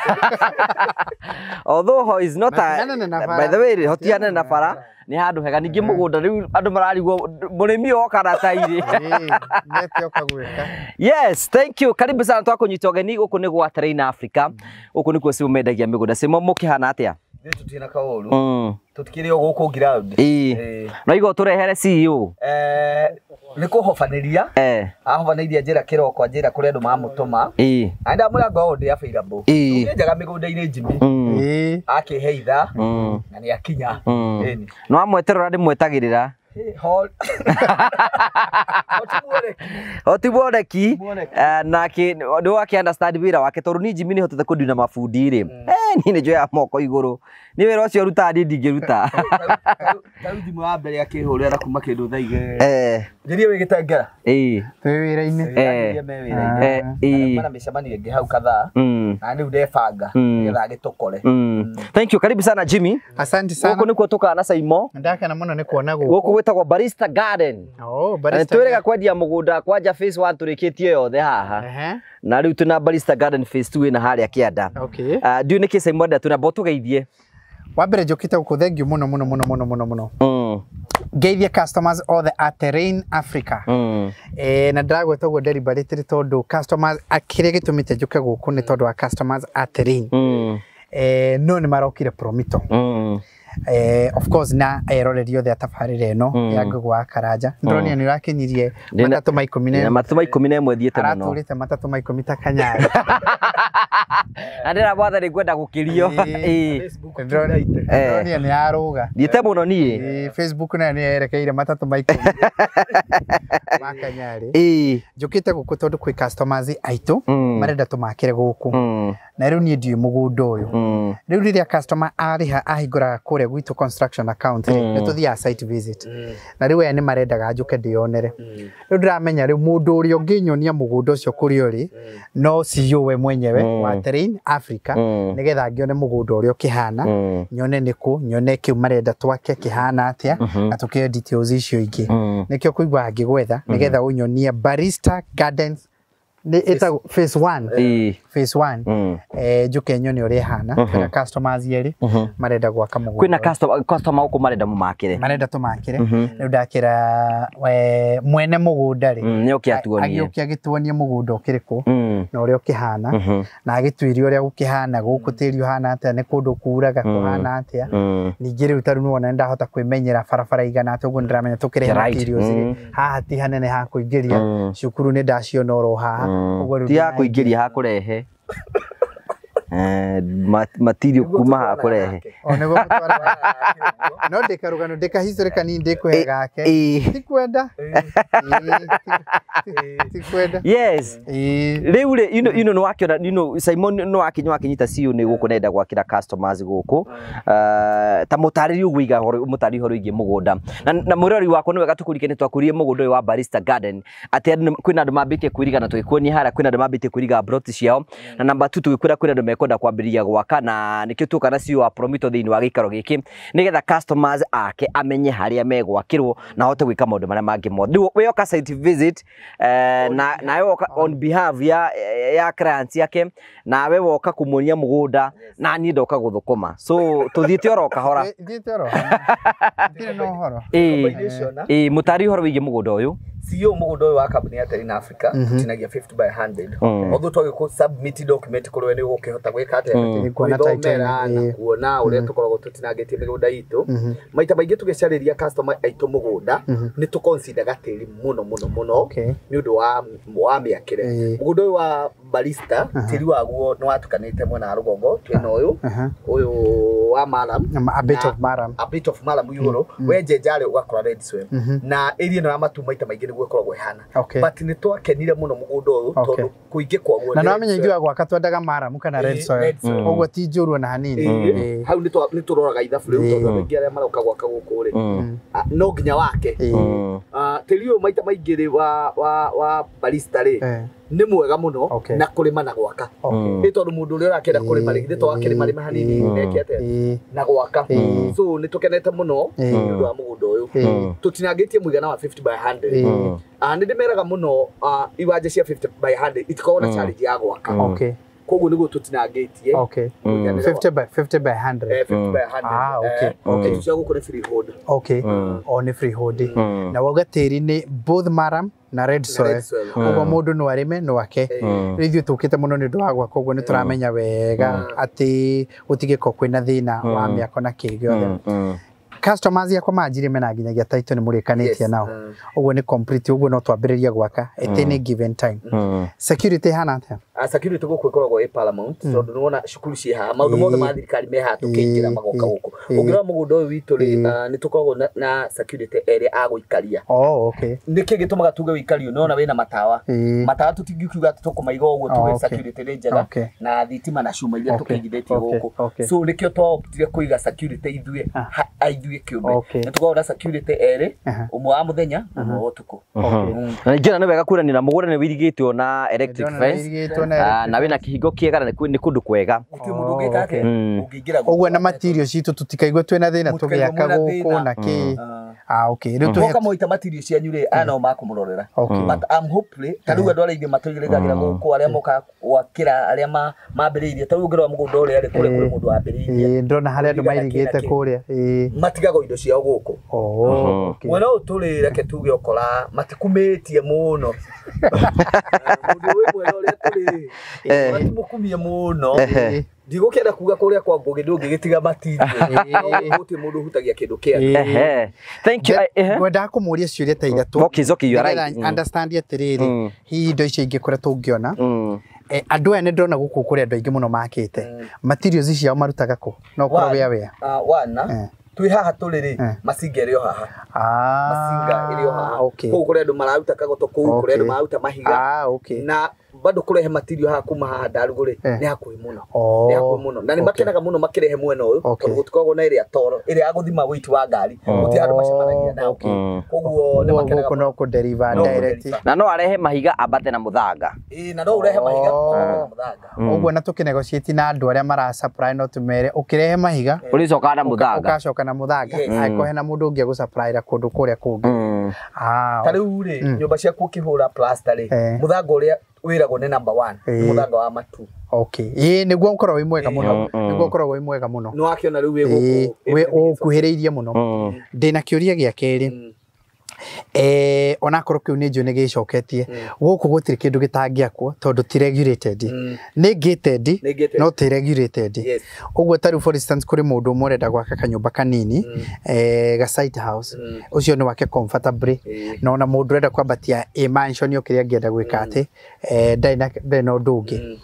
although is not by the way hoti hanene na bara ni handu hega ningi mugunda riu andu mararigwo murimi oka na tairi neti oka gweka. Yes, thank you. Karibu sana twakunyita ugeni guku ni gwa Terrain Africa guku ni kuo Saimo mendagia migunda. Saimo mukihana atia tutina kaoru tutikire guku ground no igo turehere CEO ni kuhofaniria ahofaniria njira kiroko njira kuri andu mamutuma anda murango onde available njaga migunda-ini Jimmy akiheitha na ni akinya no amweterora ndi mwetagirira otiboneki na ki ndo wake understand wira wake tondu ni Jimmy ni hotete kundina mafundi ri ni ni njoya moko iguru ni wira ucio ruta ndingiruta Daudi mwa mbere akihurira kuma kindu thaige ndirie wigitangera twi wira-ini mana micemani ngi hau kadhaa na ni ndebanga getha gitukore. Thank you. Karibu sana Jimmy. Asante sana. Guku nikuo tukana Saimo ndakena muno ni kuona guku gwitagwo Barista Garden. Barista twirega kwendia mugunda kwanja phase 1 turikitie yothe haha na riu tuna Barista Garden phase 2 ina haria kianda. Ndio niki Saimo nda tuna botu geithie wambere njokite guku thengiu muno geithie customers othe at Terrain Africa na ndagweta guo deliberate tondu customers akire gitumite njuke guku ni tondu wa customers at Terrain no ni marokire promito of course na erorerio the tafarire no ya ngwa Karanja ndronia ni rakinyirie matatu ma 11 thiete muno araturite matatu ma 10 takanyari andira bwatha ni kwenda gukirio ndronia ni aruga thiete muno ni Facebook na ni erekeire matatu ma 10 makanyari njukite guku tondu kwi customers aitu marenda tumakire guku na riu ni ndi mugunda uyu riu riria customer ariha ahingura kure gwitu construction account ni tuthia site visit na riu ni marendaga njuke ndionere riu ndiramenya riu mundu uri unginyonia mugunda ucio kuri uri no CEO we mwenyewe wa Terrain Africa nigetha ngione mugunda uri ukihana nyone niku nyone kiu marenda twake kihana atia na tukio details icio ingi nikio kuigwa ngigwetha nigetha unyonie Barista Gardens eta phase 1 njuke nyone uri hana kana customers yeri marenda gwaka mugunda kwina customer uko marenda mumakire marenda tumakire riu ndakira mwene mugunda ri ni ukiatuonie agiokia gituonie mugunda ukiriku na uri ukihana na agitwiri uri ukihana guku tiri hana atia ni kundu kuuraga kuhana atia ningi riu taru nuona ndahota kwimenyera barabara igana atia uguo ndiramenya tukire materials haha ti hanene ha kuingiria cukuru ni ndaciona oro haha ti ya kuingiria ha kurehe material kuma ha kurehe onego gutwara no ndikaruga no ndikahistory kanini ndikuhe gake tikwenda tikwenda yes riu no wakiona Simon no akinyita CEO ni guku nenda gwakira customers guku ta mutariri uguiga mutari horo igi mugunda na murori wako ni wega tukurike ni twakurie mugunda wa Barista Garden ati kwina andu mambike kwiriga na twikuonia hara kwina andu mambike kwiriga broti ciao na number 2 tugikwira kwina andu meko kwenda kwambĩrĩria gwaka na nĩkĩo tuoka na CEO wa Promito thĩinĩ wa gĩikaro gĩkĩ nĩgetha customers ake amenye harĩa megwakĩrwo na ahote gwĩka maũndũ marĩa mangĩ mothe. We oka site visit na we oka on behalf ya clients yake na we woka kumuonia mũgũnda na niĩ ndoka gũthũkũma. So tuthiĩte oro kahora. Thiĩte oro. Ndirĩ na ũhoro. Mũtari ũhoro wĩgiĩ mũgũnda ũyũ. CEO mũgũnda ũyũ wa kambuni ya Terina Africa tutinagia 50 by 100. Although twagĩkũ submit document kũrĩ we nĩ ũgũkĩhota gwĩka atĩa gũthomera na kuona ũrĩa tũkoragwo tũtinangĩtie mĩgũnda itũ. Maita maingĩ tũgĩcarĩria customer aitũ mũgũnda nĩ tũ consider gatĩri mũno nĩ ũndũ wa mĩakĩre. Mũgũnda ũyũ wa Barista tĩri waguo nĩ watukanĩte mwena wa rũgongo twĩna ũyũ wa Maram, a bit of Maram igũrũ wenje njare ũgakora red swell na area ĩno ya matu maita maingĩ nĩguo ĩkoragwo ĩhana. But nĩ twakenire mũno mũgũnda ũyũ tondũ kũingĩ kwaguo na no menya ithuĩ gwaka twendaga Maram kana red soil ũguo ti njũru na hanini. Hau nĩ tũroraga ithabu rĩu tondũ aingĩ arĩa maroka gwaka gũkũ rĩ no nginya wake tĩri ũyũ maita maingĩ wa Barista rĩ nĩ mwega mũno na kũrĩma na gwaka. Nĩ tondũ mũndũ ũrĩa ũrakĩenda kũrĩma rĩ nĩ twakĩrĩma hanini nĩkĩete na gwaka. So nĩ tũkenete mũno nĩ ũndũ wa mũgũnda ũyũ. Tũtinangĩtie mũigana wa 50 by 100. Nĩ ndĩmeraga mũno iwanja cia 50 by 100 itikoragwo na challenge ya gwaka. Koguo nĩguo tũtinangĩtie 50 by 100. 50 by 100. Tucia gũkũ nĩ freehold. O nĩ freehold. Na wauga tĩri nĩ both Maram na red soil. Koguo mũndũ no arĩme no ake. Rĩu ithuĩ tũkĩte mũno nĩ ũndũ wa gwaka koguo nĩ tũramenya wega atĩ gũtigĩko kwĩna thĩna wa mĩako na kĩ gĩothe. Customers yakwa manjire mena nginyagia title nĩ mũrĩkanĩtie nao. Ũguo nĩ complete ũguo no twambĩrĩria gwaka at any given time. Security hana atĩa? Security gũkũ ĩkoragwo ĩ paramount tondũ nĩ wona cukuru ciĩ haha maũndũ mothe ma thirikari me haha tũkĩingĩra magoka gũkũ. Ũngĩrora mũgũnda ũyũ witũ rĩ nĩ tũkoragwo na security area agũikaria. Nĩkĩ gĩtũmaga tuge ũikario nĩ wona wĩna matawa. Matawa tũtingiuga atĩ tũkũmaiga ũguo tuge security nĩ njega na thitima na cuma iria tũkĩigithĩtie gũkũ. So nĩkĩo twahotire kũiga security ithuĩ kĩũmbe. Nĩ tũkoragwo na security erĩ ũmwe wa mũthenya na ũmwe wa ũtukũ. Na ingĩra nĩ wega kuonania na mũgũnda nĩ wĩirigĩtwo na electric fence na wĩna kĩhingo kĩega na nĩ kũndũ kwega. Gũtirĩ mũndũ ũngĩka atĩa ũngĩingĩra gũkũ. Ũguo na materials citũ tũtikaigua twĩna thĩna tũgĩaka gũkũ na kĩ. Rĩu tũhoka moita materials cianyu rĩ aya no makũmũrorera. But I'm hopefully ta rĩu andũ arĩa aingĩ matũigĩrĩgagĩra gũkũ arĩa moka gwakĩra arĩa mambĩrĩirie ta rĩu ũngĩrora mũgũnda ũrĩa rĩ kũrĩ mũndũ wambĩrĩirie. Ndona harĩa andũ mairigĩte kũrĩa. Matigaga indo ciao gũkũ. Mwena ũyũ tũrĩ reke tuge ũkora matikumĩtie mũno. Mũndũ ũyũ mwena ũrĩa tũrĩ matimũkumie mũno. Ndigũkĩenda kuga kũrĩa kwa Ngũgĩ ndũngĩgĩtiga matirio. Gũtirĩ mũndũ ũhutagia kĩndũ kĩake. Thank you. Ngwendaga kũmũria ciũria ta ithatũ. Okay, you are right. Understand atĩrĩrĩ hihi indo icio ingĩkora tũngĩona andũ aya nĩ ndĩrona gũkũ kũrĩ andũ aingĩ mũno makĩte. Materials ciao marutaga kũ? No kũrĩa wea. Twĩ haha tũrĩ rĩ macinga ĩrĩ o haha. Macinga ĩrĩ o haha. Kũu kũrĩ andũ mararuta kagoto kũu kũrĩ andũ mararuta mahiga. Na bado kũrehe material haha kuma haha Ndarugũ rĩ nĩ hakuhĩ mũno. Nĩ hakuhĩ mũno. Na nĩ makenaga mũno makĩrehe mwena ũyũ tondũ gũtikoragwo na ĩrĩa toro ĩrĩa ya gũthima weight wa ngari. Gũtirĩ andũ macemanagia nao. Koguo nĩ makenaga no kũ deliver direct. Na no arehe mahiga ambate na mũthanga. Na no ũrehe mahiga na mũthanga. Ũguo na tũkĩnegotiate na andũ arĩa mara supply no tũmere ũkĩrehe mahiga ũricoka na mũthanga. Ũgacoka na mũthanga. Aikohe na mũndũ ũngĩ gũsupply ra kũndũ kũrĩa kũngĩ. Ta rĩu rĩ nyũmba ciaku ũkĩhũra plaster rĩ mũthanga ũrĩa wĩragwo nĩ number 1 mũthanga wa matu. Nĩguo ũkorwo wĩ mwega mũno. Nĩguo ũkorwo wĩ mwega mũno. Nĩ wakĩona rĩu wĩ gũkũ. Wĩ ũkuhĩrĩirie mũno. Ndĩna kĩũria gĩa kerĩ. Onakorwo kĩu nĩ njũĩ nĩ gĩcoketie gũkũ gũtirĩ kĩndũ gĩtangĩakwo tondũ ti regulated. Nĩ gated no ti regulated. Ũguo ta rĩu for instance kũrĩ mũndũ ũmwe ũrenda gwaka kanyũmba kanini ga site house ũcio nĩ wake comfortably na ona mũndũ ũrenda kwambatia mansion kĩrĩa angĩenda gwĩka atĩ ndarĩ na ũndũ ũngĩ.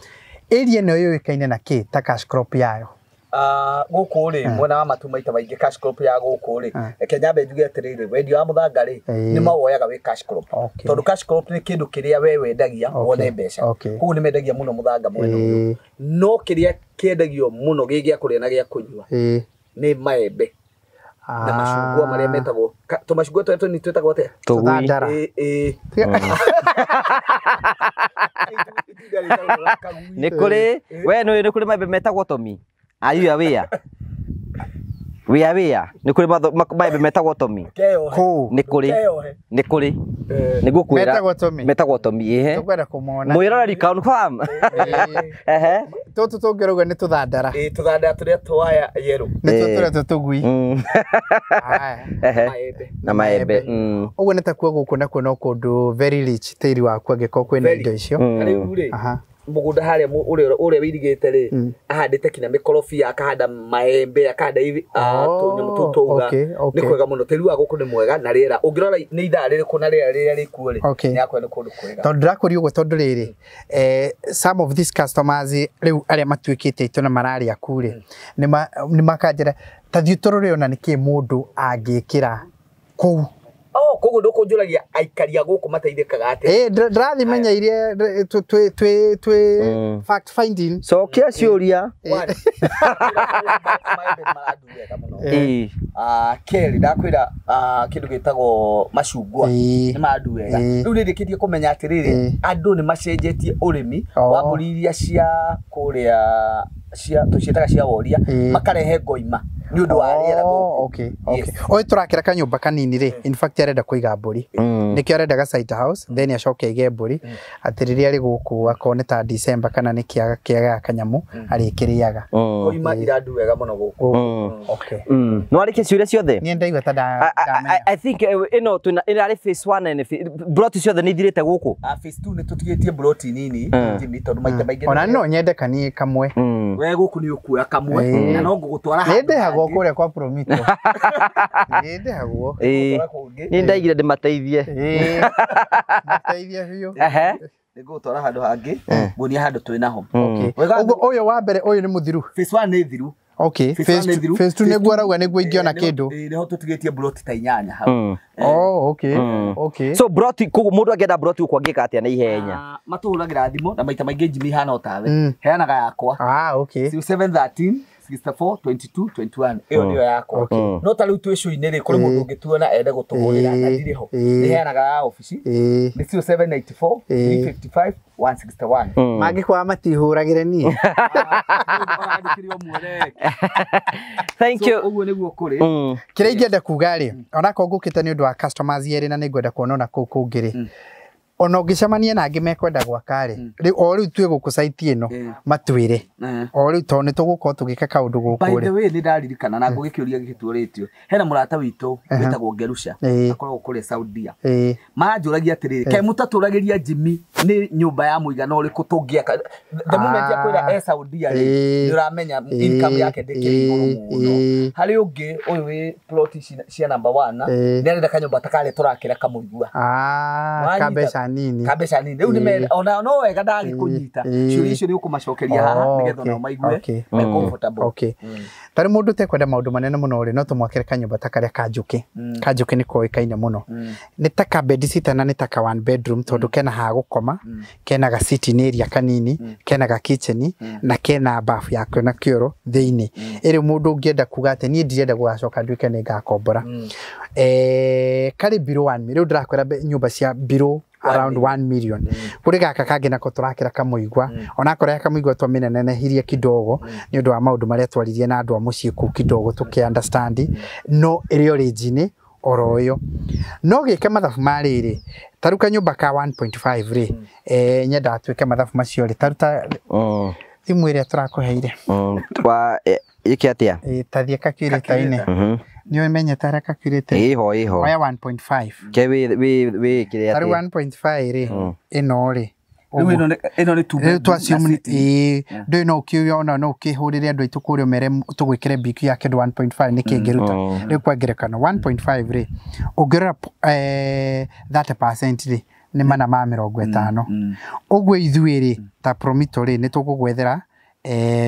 Area ĩno yũĩkaine na kĩ ta cash crop yayo? Gũkũ rĩ mwena wa matu maita maingĩ cash crop ya gũkũ rĩ reke nyambe njuge atĩrĩrĩ wendia wa mũthanga rĩ nĩ mawoyaga wĩ cash crop tondũ cash crop nĩ kĩndũ kĩrĩa we wendagia wone mbeca. Koguo nĩ mendagia mũno mũthanga mwena ũyũ. No kĩrĩa kĩendagio mũno gĩ gĩa kũrĩa na gĩa kũnyua nĩ maembe. na macungwa maria metagwo to macungwa twetu ni twetagwo atia Tũthandara. Nĩ kũrĩ we nĩ kũrĩ maembe metagwo tomi ayu awia wia nĩ kũrĩ maembe metagwo tomi nĩ kũrĩ nĩgũkwĩra metagwo tomi Tũkwenda kũmona. mwĩroreri confirm Tũtũ tũngĩrauga nĩ tũthandara. tũthandara tũrĩa twaya yellow Nĩtwo tũrĩa tũtũgui. na maembe Ũguo nĩ ta kuo gũkũ nakuo no kũndũ very rich tĩri waku angĩkorwo kwĩna indo icio. rĩu mũgũnda harĩa ũrĩa wĩirigĩte rĩ ahandĩte kinya mĩkorobia akahanda maembe akahanda tũnyamũ tũu tũuga nĩ kwega mũno tĩri wa gũkũ nĩ mwega na rĩera ũngĩrora nĩ ithaa rĩrĩkũ na rĩera rĩrĩa rĩkuo rĩ nĩ akwenda nĩ kũndũ kwega tondũ ndĩrakũria ũguo tondũ rĩrĩ some of these customers rĩu arĩa matuĩkĩte itũ na mararĩa ku rĩ nĩ makanjĩra ta thiĩ tũrore ona nĩkĩ mũndũ angĩkĩra kũu koguo ndũkũnjũragia aikaria gũkũ mateithĩkaga atĩa ndĩrathi menya iria twĩ fact finding cokia ciũria Kelly ndakwĩra kĩndũ gĩtagwo macungwa nĩ mandu wega rĩu nĩndĩkĩtie kũmenya atĩrĩrĩ andũ nĩ macenjetie ũrĩmi wa mbũri iria cia kũrĩa tũciĩtaga cia woria makarehe ngoima nĩ ũndũ wa rĩera gũkũ oĩ tũrakĩra kanyũmba kanini rĩ in fact arenda kũiga mbũri nĩkĩo arenda ga site house then acoke aige mbũri atĩ rĩrĩa arĩ gũkũ akorwo nĩ ta December kana nĩ kĩaga kanyamũ arĩkĩrĩaga ngoima irandu wega mũno gũkũ no arĩkia ciũria ciothe niĩ ndaigua ta ndamenya I think ĩno ĩrarĩ phase 1 and broti ciothe nĩ ithirĩte gũkũ phase 2 nĩ tũtigĩtie broti nini Jimmy tondũ maita maingĩ ona no nyende kanie kamwe we gũkũ nĩ ũkuoya kamwe na no ngũgũtwara nĩ ndĩhagwo kũrĩa kwa Promito nĩ ndĩhagwo nĩ ndaigire ndĩmateithie mateithie biũ nĩngũgũtwara handũ hangĩ nguonia handũ twĩnaho ũyũ wa mbere ũyũ nĩ mũthiru phase 1 nĩ thiru Okay, phase 2 nĩguo arauga nĩguo ingĩona kĩndũ nĩho tũtigĩtie broti ta 8 hau okay so broti mũndũ angĩenda broti gũkũ angĩka atĩa na ihenya matũhũragĩra thimũ na maita maingĩ Jimmy hana otawe heanaga yakwa 713 64 22 21 iyo niyo yakwa no ta rĩu twĩ show-inĩ rĩ kũrĩ mũndũ ũngĩtuona ende gũtũgũrĩra na ndirĩ ho nĩ heanaga ya ofici nĩ 0794 355 161 mangĩkwa matihũragĩre niĩ thank you ũguo nĩguo kũrĩ kĩrĩa ingĩenda kuga rĩ onako ngũkĩte nĩ ũndũ wa customers yerĩ na nĩngwenda kuona ona kũu kũngĩ rĩ ona ũngĩcemania na angĩ mekwenda gwaka rĩ rĩu o rĩu tuĩ gũkũ site ĩno matwĩre o rĩu tondũ nĩ tũgũkorwo tũgĩka kaũndũ gũkũ by the way nĩ ndaririkana na ngũgĩkĩũria gĩgĩtũrĩtio hena mũrata witũ wĩtagwo Ngerusha akoragwo kũrĩa Saudia manjũragia atĩrĩrĩ kaĩ mũtatũragĩria Jimmy nĩ nyũmba ya mũigana ũrĩkũ tũngĩaka the moment yakwĩra Saudia rĩ nĩ ũramenya income yake ndĩkĩrĩ igũrũ mũno harĩ ũngĩ ũyũ wĩ plot cia number 1 nĩ arenda kanyũmba takarĩ tũrakĩra kamũigua kambeca nini rĩu nĩ ona no wega ndagĩkũnyita ciũria icio nĩ ũkũmacokeria haha nĩgetha onao maigue me comfortable tarĩ mũndũ ũtekwenda maũndũ manene mũno rĩ no tũmwakĩre kanyũmba ta karĩa kanjũkĩ nĩ koĩkaine mũno nĩ ta ka bed sitter na nĩ ta ka 1 bedroom tondũ kena ha gũkoma kena ga sitting area kanini kena ga kitchen na kena bafu yako na kĩoro thĩinĩ ĩrĩ mũndũ ũngĩenda kuga atĩ niĩ ndirenda gũgacoka nduĩke nĩ ngakombora karĩ below 1 million rĩu ndĩrakwĩra nyũmba cia below around 1 million kuri gaka kangĩ nako tũrakĩra kamũigua ona korĩa kamũigua twamenenehirie kidogo nĩ ũndũ wa maũndũ marĩa twaririe na andũ a mũciĩ kũu kidogo tũkĩ understand no ĩrĩ origin oro yo no gĩke mathabu marĩrĩ taruka nyũmba ka 1.5 rĩ nyenda atuĩke mathabu macio rĩ taruta thimũ ĩrĩa tũrakũheire twa iki atia tathiĩ kakirĩta-inĩ nĩ ũmenye tarĩa kakirĩte iho oya 1.5 ke we kire taru 1.5 rĩ ĩno rĩ ĩno nĩ rĩu twaciumni ndũĩ no ũkĩuria ona no ũkĩhũrĩre andũ aitũ kũrĩa mere tũgwĩkĩre BQ ya kĩndũ 1.5 nĩ kĩngĩruta rĩu kwa ngerekano 1.5 rĩ ũngĩrora 30% rĩ nĩ mana ma 50 ũguo ithuĩ rĩ ta Promito rĩ nĩ tũgũgwethera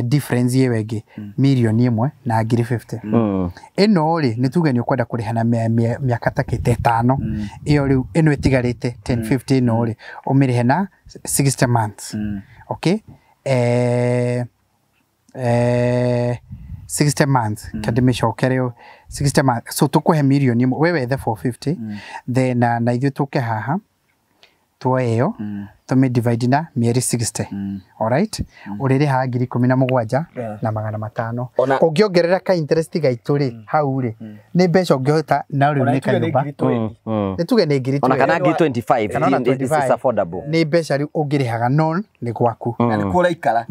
difference yewe ĩngĩ milioni 1 na 50 ĩno rĩ nĩ tuge nĩ ũkwenda kũrĩha na mĩaka takĩte 5 ĩyo rĩu ĩno ĩtigarĩte 1050 ĩno rĩ ũmĩrĩhe na 60 months okay 60 months kadime shokere 60 months so tukuhe million wewe the 450 then na ithu tuke haha tuoyo tumi divide na mieri 60 all right urire ha 17 na 500 ungiongerera ka interest gaituri hau ri ni mbeca ungihota na uri ni kanyumba ni tuge ni ngiri ona kana 25 this is affordable ni mbeca ri ungirihaga non ni gwaku na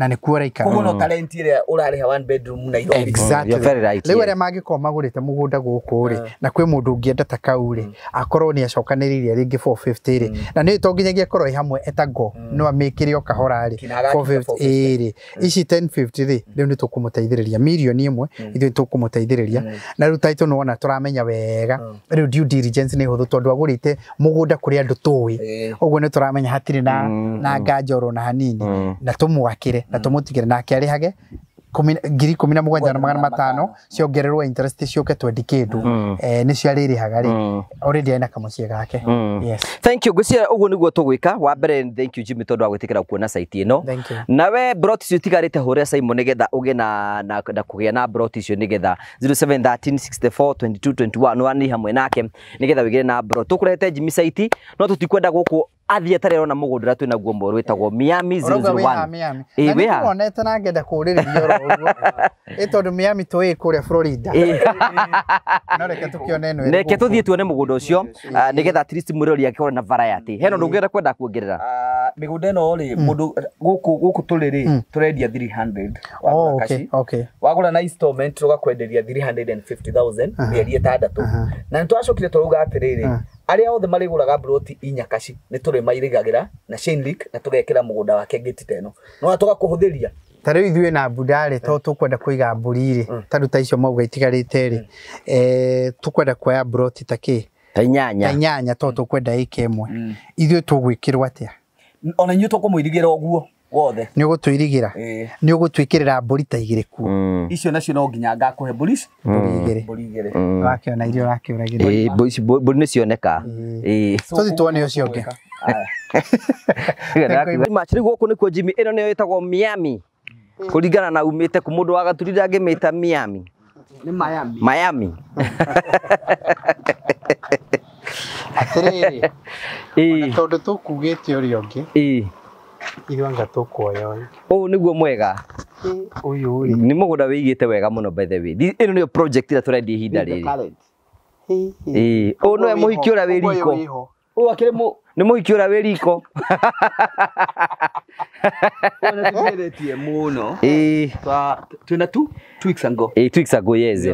ni kuora ikara koguo no talent ile urariha 1 bedroom na Nairobi exactly you're very right riu aria mangikoma magurite mugunda guku ri na kwi mundu ungienda ta kau ri akorwo ni acokaniriria ringi 450 ri na ni to nginyagia korwo hamwe etago no amikire okahora ri 450 ri ici 1050 ri riu ni tukumuteithiriria milioni imwe ithu tukumuteithiriria na riu taito no ona turamenya wega riu due diligence ni huthu tondu agurite mugunda kuri andu tuwi oguo ni turamenya hatiri na ngajoro na hanini na tumwakire na tumutigire nake arihage 17,500 ciongererwo interest cioke twendi kindu ni ciaririhaga ri already ena kamucie gake yes thank you gucia uguo niguo tugwika wa mbere thank you Jimmy tondu wa gwitikira kuona site ino nawe brot cio tigarite hore Simon nigetha uge na kugia na brot cio nigetha 0713642221 wani hamwe nake nigetha wigire na brot tukurete Jimmy site no tutikwenda guku athie tarero na mugundura twina guo mboru witagwo Miami 001 we ha onete na ngenda kuririo ro tondu Miami toi kuria Florida no reke tukione eno reke tuthie tuone mugunda ucio nigetha at least mwirori yake na variety heno ndungera kwenda kuongerera migunda eno ri mundu guku tuliri turendia 300 okay wagura na installment tugakwenderia 350,000 mieri 6 na nitwacokire turuga atiriri aria othe mariguraga broti inyakaci ni turi mairigagira na Shenlik na tugekira mugunda wake gate teno no tugakuhuthiria tare ithuĩ na budare to tukwenda kuiga mburi ri taruta icio mauga itigarite ri tukwenda kuoya broti taki inyanya to tukwenda ikemwe ithuĩ tugwikirwa atia ona inyu tukumuirigira oguo wothe ni ugutwirigira ni ugutwikirira mburi ta igire ku icio nacio no nginya ngakuhe mburi igire wakiona irio wakiuragira mburi ni cioneka tuthi tuone ucio nge machiri guku nikuo Jimmy ino niyo itagwo Miami kuringana na umite ku mundu wa gaturira ngimita Miami ni Miami atiriri tondu tukugite uri ongi irio anga tukuoya o niguo mwega uyu uri ni mugunda wigite wega muno by the way ino niyo project ira turendi ihinda riri o no muhiki ura wiriko o akire mu ni muhiki ura wiriko ona tugeretie muno twina 2 weeks ago 2 weeks ago yes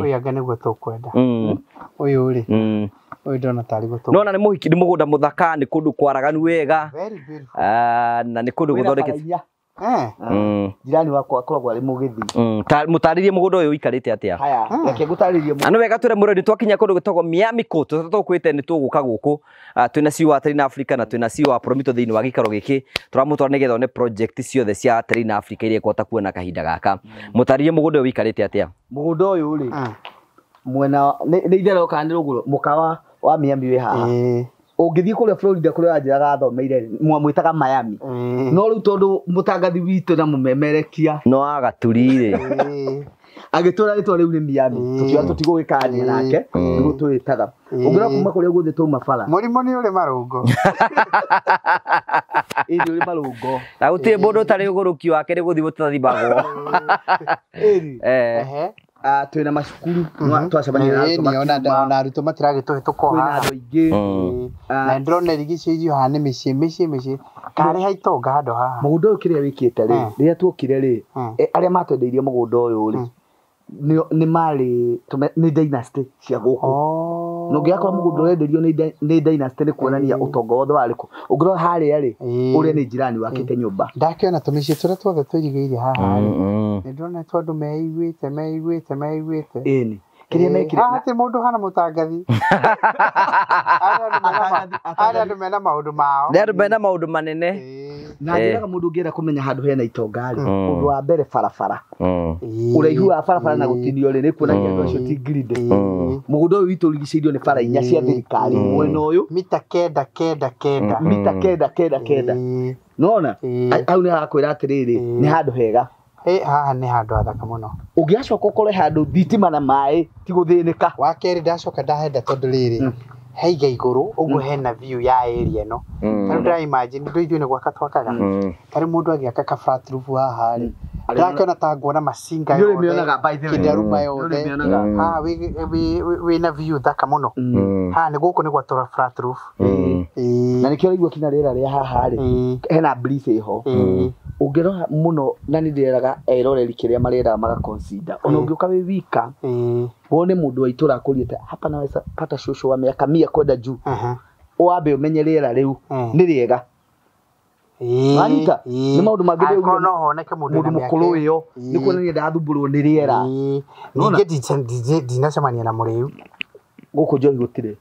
uyu anga niguo tukwenda uyu uri uyu ndona tari gutu no na ni muhiki ni mugunda muthaka ni kundu kwaraganu wega very beautiful na ni kundu guthondekete jirani wako akoragwo ari mugithi mutaririe mugunda uyu ikarite atia haya reke gutaririe ano wega twire murori twakinya kundu gitagwo Miami Coast tukwite ni tuguka guku twina CEO wa Train Africa na twina CEO wa Promito thiini wa gikaro giki turamutwara nigetha one project ciothe cia Train Africa iria kwota kuona kahinda gaka mutaririe mugunda uyu ikarite atia mugunda uyu ri mwena ni ithero kana ruguru mukawa wa Miami we haha ungithii kuria Florida kuria njiraga thomeire mwamwitaga Miami no riu tondu mutangathi witu na mumemerekia no agaturire agitura ritwa riu ni Miami tukiwa tutigugikania nake nigu twitaga ungira kuma kuria guthi tuma fara murimo ni uri marungo iri uri marungo na gutie mundu tari uguruki wake ni guthi gutathibagwo twina macukuru twacemania na arutwo ona arutwo matiragituhituko haha ingi na ndrone rigicĩirio haha nĩ mĩciĩ karĩ haitonga handũ haha mũgũnda ũyũ kĩrĩa wĩkĩte rĩ rĩrĩa tuokire rĩ arĩa matwendeirie mũgũnda ũyũ rĩ nĩ marĩ nĩ dynasty cia gũkũ no ngĩakora mũgũnda ũrenderio nĩ dynasty nĩ kuonania ũtonga wothe warĩ kũ ũngĩrora harĩa rĩ ũrĩa nĩ jirani wakĩte nyũmba ndakĩona tũmĩciĩ tũrĩa tuothe tũirigĩire haha nĩ ndĩrona tondũ meiguĩte ĩni kiria mekire ati mundu hana mutangathi ara andu mena maundu mao ndio mena maundu manene na njiraga mundu ngienda kumenya handu hena itonga ri undu wa mbere barabara uraihu wa barabara na gutinio ri ni kuonagia andu acio ti grid mugunda uyu witu rigicĩirio nĩ bara inya cia thirikari mwena uyu mita kenda nona au nĩ hakwĩra atiriri nĩ handu hega haha nĩ handũ hathaka mũno. Ũngĩacoka ũkore handũ thitima na maĩ ti gũthĩnĩka. Wa kerĩ ndacoka ndahenda tondũ rĩrĩ heiga igũrũ ũguo hena view ya area ĩno. Tarĩu ndĩra imagine ndũ ithuĩ nĩ gwaka twakaga. Tarĩu mũndũ agĩaka ka flat roof haha rĩ. Ndakĩona ta nguona macinga yothe. Nĩonaga by the way. Kĩndaruma yothe. Haha wĩna view thaka mũno. Haha nĩ gũkũ nĩ gwatura flat roof. Na nĩkĩo ũraigua kinya rĩera rĩa haha rĩ. Hena breeze ĩho. Ũngĩrora mũno na nĩ ndĩraga eroreri kĩrĩa marĩraga magaconsider. Ona ũngĩũka wĩ wika. Wone mũndũ wa itũra akũrĩte hapa naweza pata shosho wa miaka 100 kwenda juu. Wambe umenye rĩera rĩu nĩ rĩega. Manita nĩ maũndũ mangĩ rĩu no honeke mũndũ mũkũrũ ũyũ nĩ kuonania ndathumburwo nĩ rĩera. Ningĩ ndinacemania na mũrĩu gũkũ njohi gũtirĩ.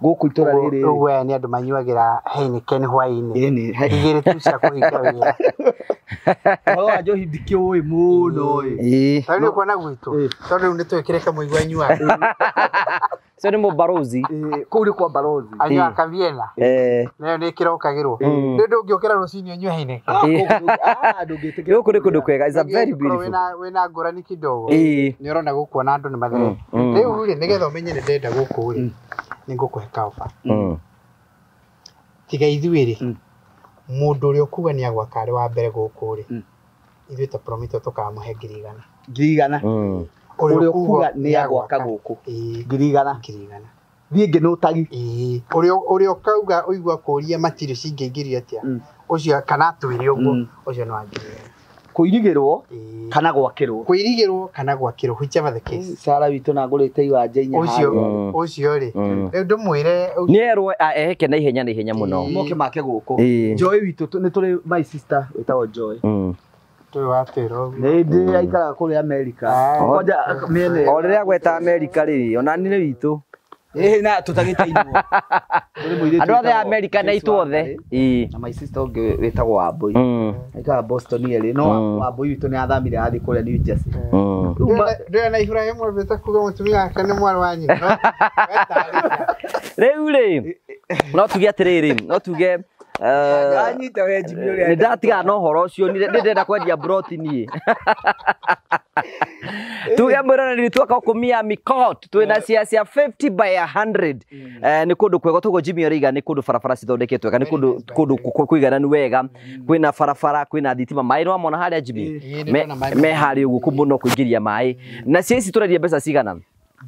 Gũkũ itũra rĩrĩ ũguo nĩ andũ manyuagĩra Heineken hwaĩ-inĩ. Igĩrĩ tu cia kũhinga wĩra. Ũhoro wa njohi ndikĩũĩ mũno. Tarĩu nĩ kuona gwitũ tondũ rĩu nĩ twĩkĩre kamũigua anyuaga. Cio nĩ mũbarozi. Kũu nĩ kwa barozi. Anyuaga kaviena. Nayo nĩ kĩrokagĩrwo. Rĩu ndũngĩũkĩra rũcinĩ ũnyue Heineken. Gũkũ nĩ kũndũ kwega. It's a very beautiful. Wĩna ngũrani kidogo. Nĩ ũrona gũkũ na andũ nĩ mathere. Rĩu rĩ nĩgetha ũmenye nĩ ndenda gũkũ rĩ nĩ ngũkũhe kaoba. Tiga ithuĩ rĩ mũndũ ũrĩa ũkuga nĩ agwaka arĩ wa mbere gũkũ rĩ ithuĩ ta Prometo tũkamũhe 100,000. 100,000. Ũrĩa ũkuga nĩ agwaka gũkũ 100,000. Thiĩ ngĩ nũtagi. Ũrĩa ũkauga ũigua kũria matiri cingĩingĩrio atĩa ũcio kana atwĩre ũguo ũcio no angĩrĩra. Kũirigĩrwo kana gwakĩrwo. Kũirigĩrwo kana gwakĩrwo whichever the case. Sara witũ na ngũrĩte iwanja inya haha. Ũcio rĩ rĩu ndĩmwĩre nĩ erwo eheke na ihenya mũno. Moke make gũkũ. Joy witũ nĩ tũrĩ my sister wĩtagwo Joy. Tũrĩ watwĩra ũguo. Nĩ ndĩ aikaraga kũrĩa America. Kwanja mĩene. O rĩrĩa gweta America rĩ ona nĩ witũ. Na tutagĩteithwo. Andũ othe a America na ithuothe. Na my sister ũngĩ wĩtagwo Wambui. Aikaraga Boston yerĩ no Wambui witũ nĩ athamire athi kũrĩa New Jersey. Ndĩrona na Ibrahim wĩta kuga mũtumia wake nĩ mwarĩ wa nyina. Rĩu rĩ no tuge atĩrĩrĩ no tuge anyita we Jimmy ũrĩa nĩ ndatiga na ũhoro ũcio nĩ ndĩrenda kwendia broti niĩ. Tuge mwĩrana nĩ tuoka kumia Mikot twĩna cia 50 by 100. Nĩ kũndũ kwega tũgo Jimmy Origa nĩ kũndũ barabara cithondeketwo wega nĩ kũndũ kũigananu wega kwĩna barabara kwĩna thitima maĩ no mona harĩa Jimmy me harĩ ũguo kũmũno kũingĩria maĩ na cieci tũrendia mbeca cigana.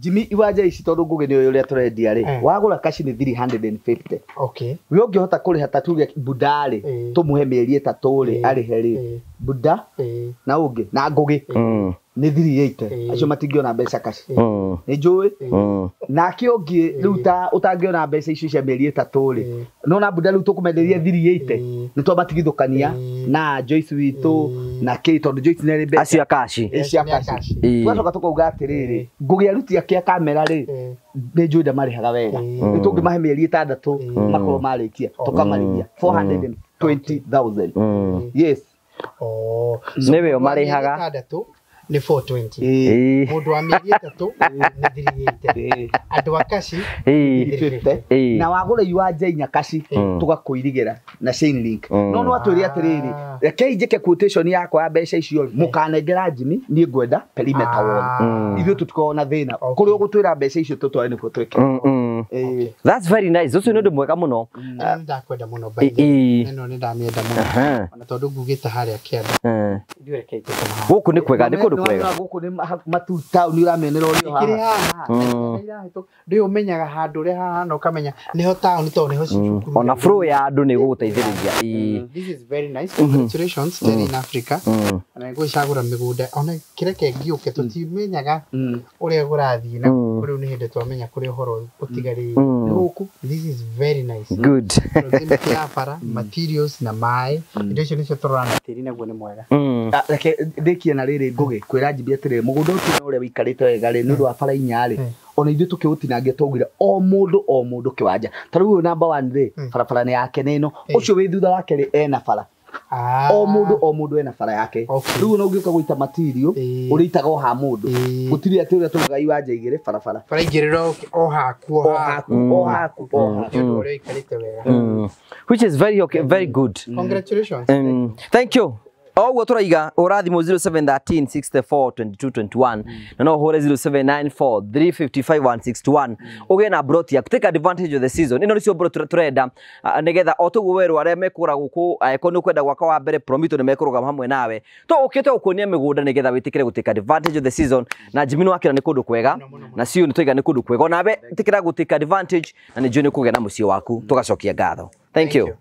Jimmy iwanja ici tondũ ngũge nĩ ũyũ ũrĩa tũrendia rĩ wagũra kaci nĩ 350. Okay. We ũngĩhota kũrĩha ta tuge Budari tũmũhe mĩeri 3 rĩ arĩhe rĩ Buda na ũngĩ na ngũgĩ nĩ 380 acio matingĩona mbeca kaci. Nĩ njũĩ na kĩongĩ rĩu ta ũtangĩona mbeca icio cia mĩeri 3 rĩ no na Buda rĩu tũkũmenderia 380 nĩ twabatigithũkania na Joyce witũ na Kate tondũ Joyce nĩ mbeca acio kaci. Twacoka tũkauga atĩrĩrĩ ngũgĩ aruti akia kamera rĩ nĩ njũĩ ndamarĩhaga wega nĩ tũngĩmahe mĩeri 6 makorwo marĩkia tũkamarĩhia 420,000. Yes. Nĩwe ũmarĩhaga nĩ 420. Mũndũ wa mĩeri 3 nĩ 380. Andũ a kaci na wagũra iwanja inya kaci tũgakũirigĩra na chain link. No atwĩre atĩrĩrĩ reke njĩke quotation yakwa ya mbeca icio mũkanengera Jimmy niĩ ngwenda perimeter wall. Ithuĩ tũtikoragwo na thĩna kũrĩa ũgũtwĩra mbeca icio tũtware nĩkuo twĩke. That's very nice. Ũcio nĩ ũndũ mwega mũno. Ndakwenda mũno by the way. Ĩno nĩ ndamĩenda mũno. Ona tondũ ngugĩte harĩa kĩanda. Gũkũ nĩ kwega nĩ kũndũ kwega. Gũkũ nĩ matuta nĩ ũramenera ũrĩa haha. Ndĩ ũmenyaga handũ ũrĩa haha no kamenya niho town tondũ niho cukuru. Ona flow ya andũ nĩ gũgũteithĩrĩria. This is very nice. Congratulations staying in Africa. Na ngũcagũra mĩgũnda ona kĩreke ngĩũke tũtimenyaga ũrĩa gũrathiĩ na kũrĩa nĩ hĩndĩ twamenya kũrĩa ũhoro ũtigarĩire. Gũkũ this is very nice. Good. Ya para materials na maĩ indo icio nĩcio tũrona tĩri naguo nĩ mwega. Reke ndĩkie na rĩrĩ ngũgĩ kwĩra Jimmy atĩrĩrĩ mũgũnda ũcio ũrĩa wĩikarĩte wega rĩ nĩ ũndũ wa bara inya rĩ ona ithuĩ tũkĩũtinangia twaugire o mũndũ kĩwanja ta rĩu number 1 rĩ barabara nĩ yake nĩ ĩno ũcio wĩ thutha wake rĩ ena bara o mũndũ ena bara yake rĩu no ũngĩũka gũita material ũrĩitaga o ha mũndũ gũtirĩ atĩ ũrĩa tũgaga iwanja igĩrĩ bara igĩrĩra o haku ũrĩa ikarĩte wega which is very okay, very good. Congratulations. Thank you. oguo turaiga urathimo 0713 64 22 21 na no hore 0794 355 161 uge na broti ya take advantage of the season ino nicio bro turenda nigetha otugu weru aria mekura guku eko ni kwenda gwaka wa mbere promito ni mekuruga hamwe nawe to ukite ukunia migunda nigetha witikire gutake advantage of the season na Jimmy wakira ni kundu kwega na cio ni toiga ni kundu kwega nawe tikira gutake advantage na ni juni kugena mucio waku tugacokia ngatho. Thank you.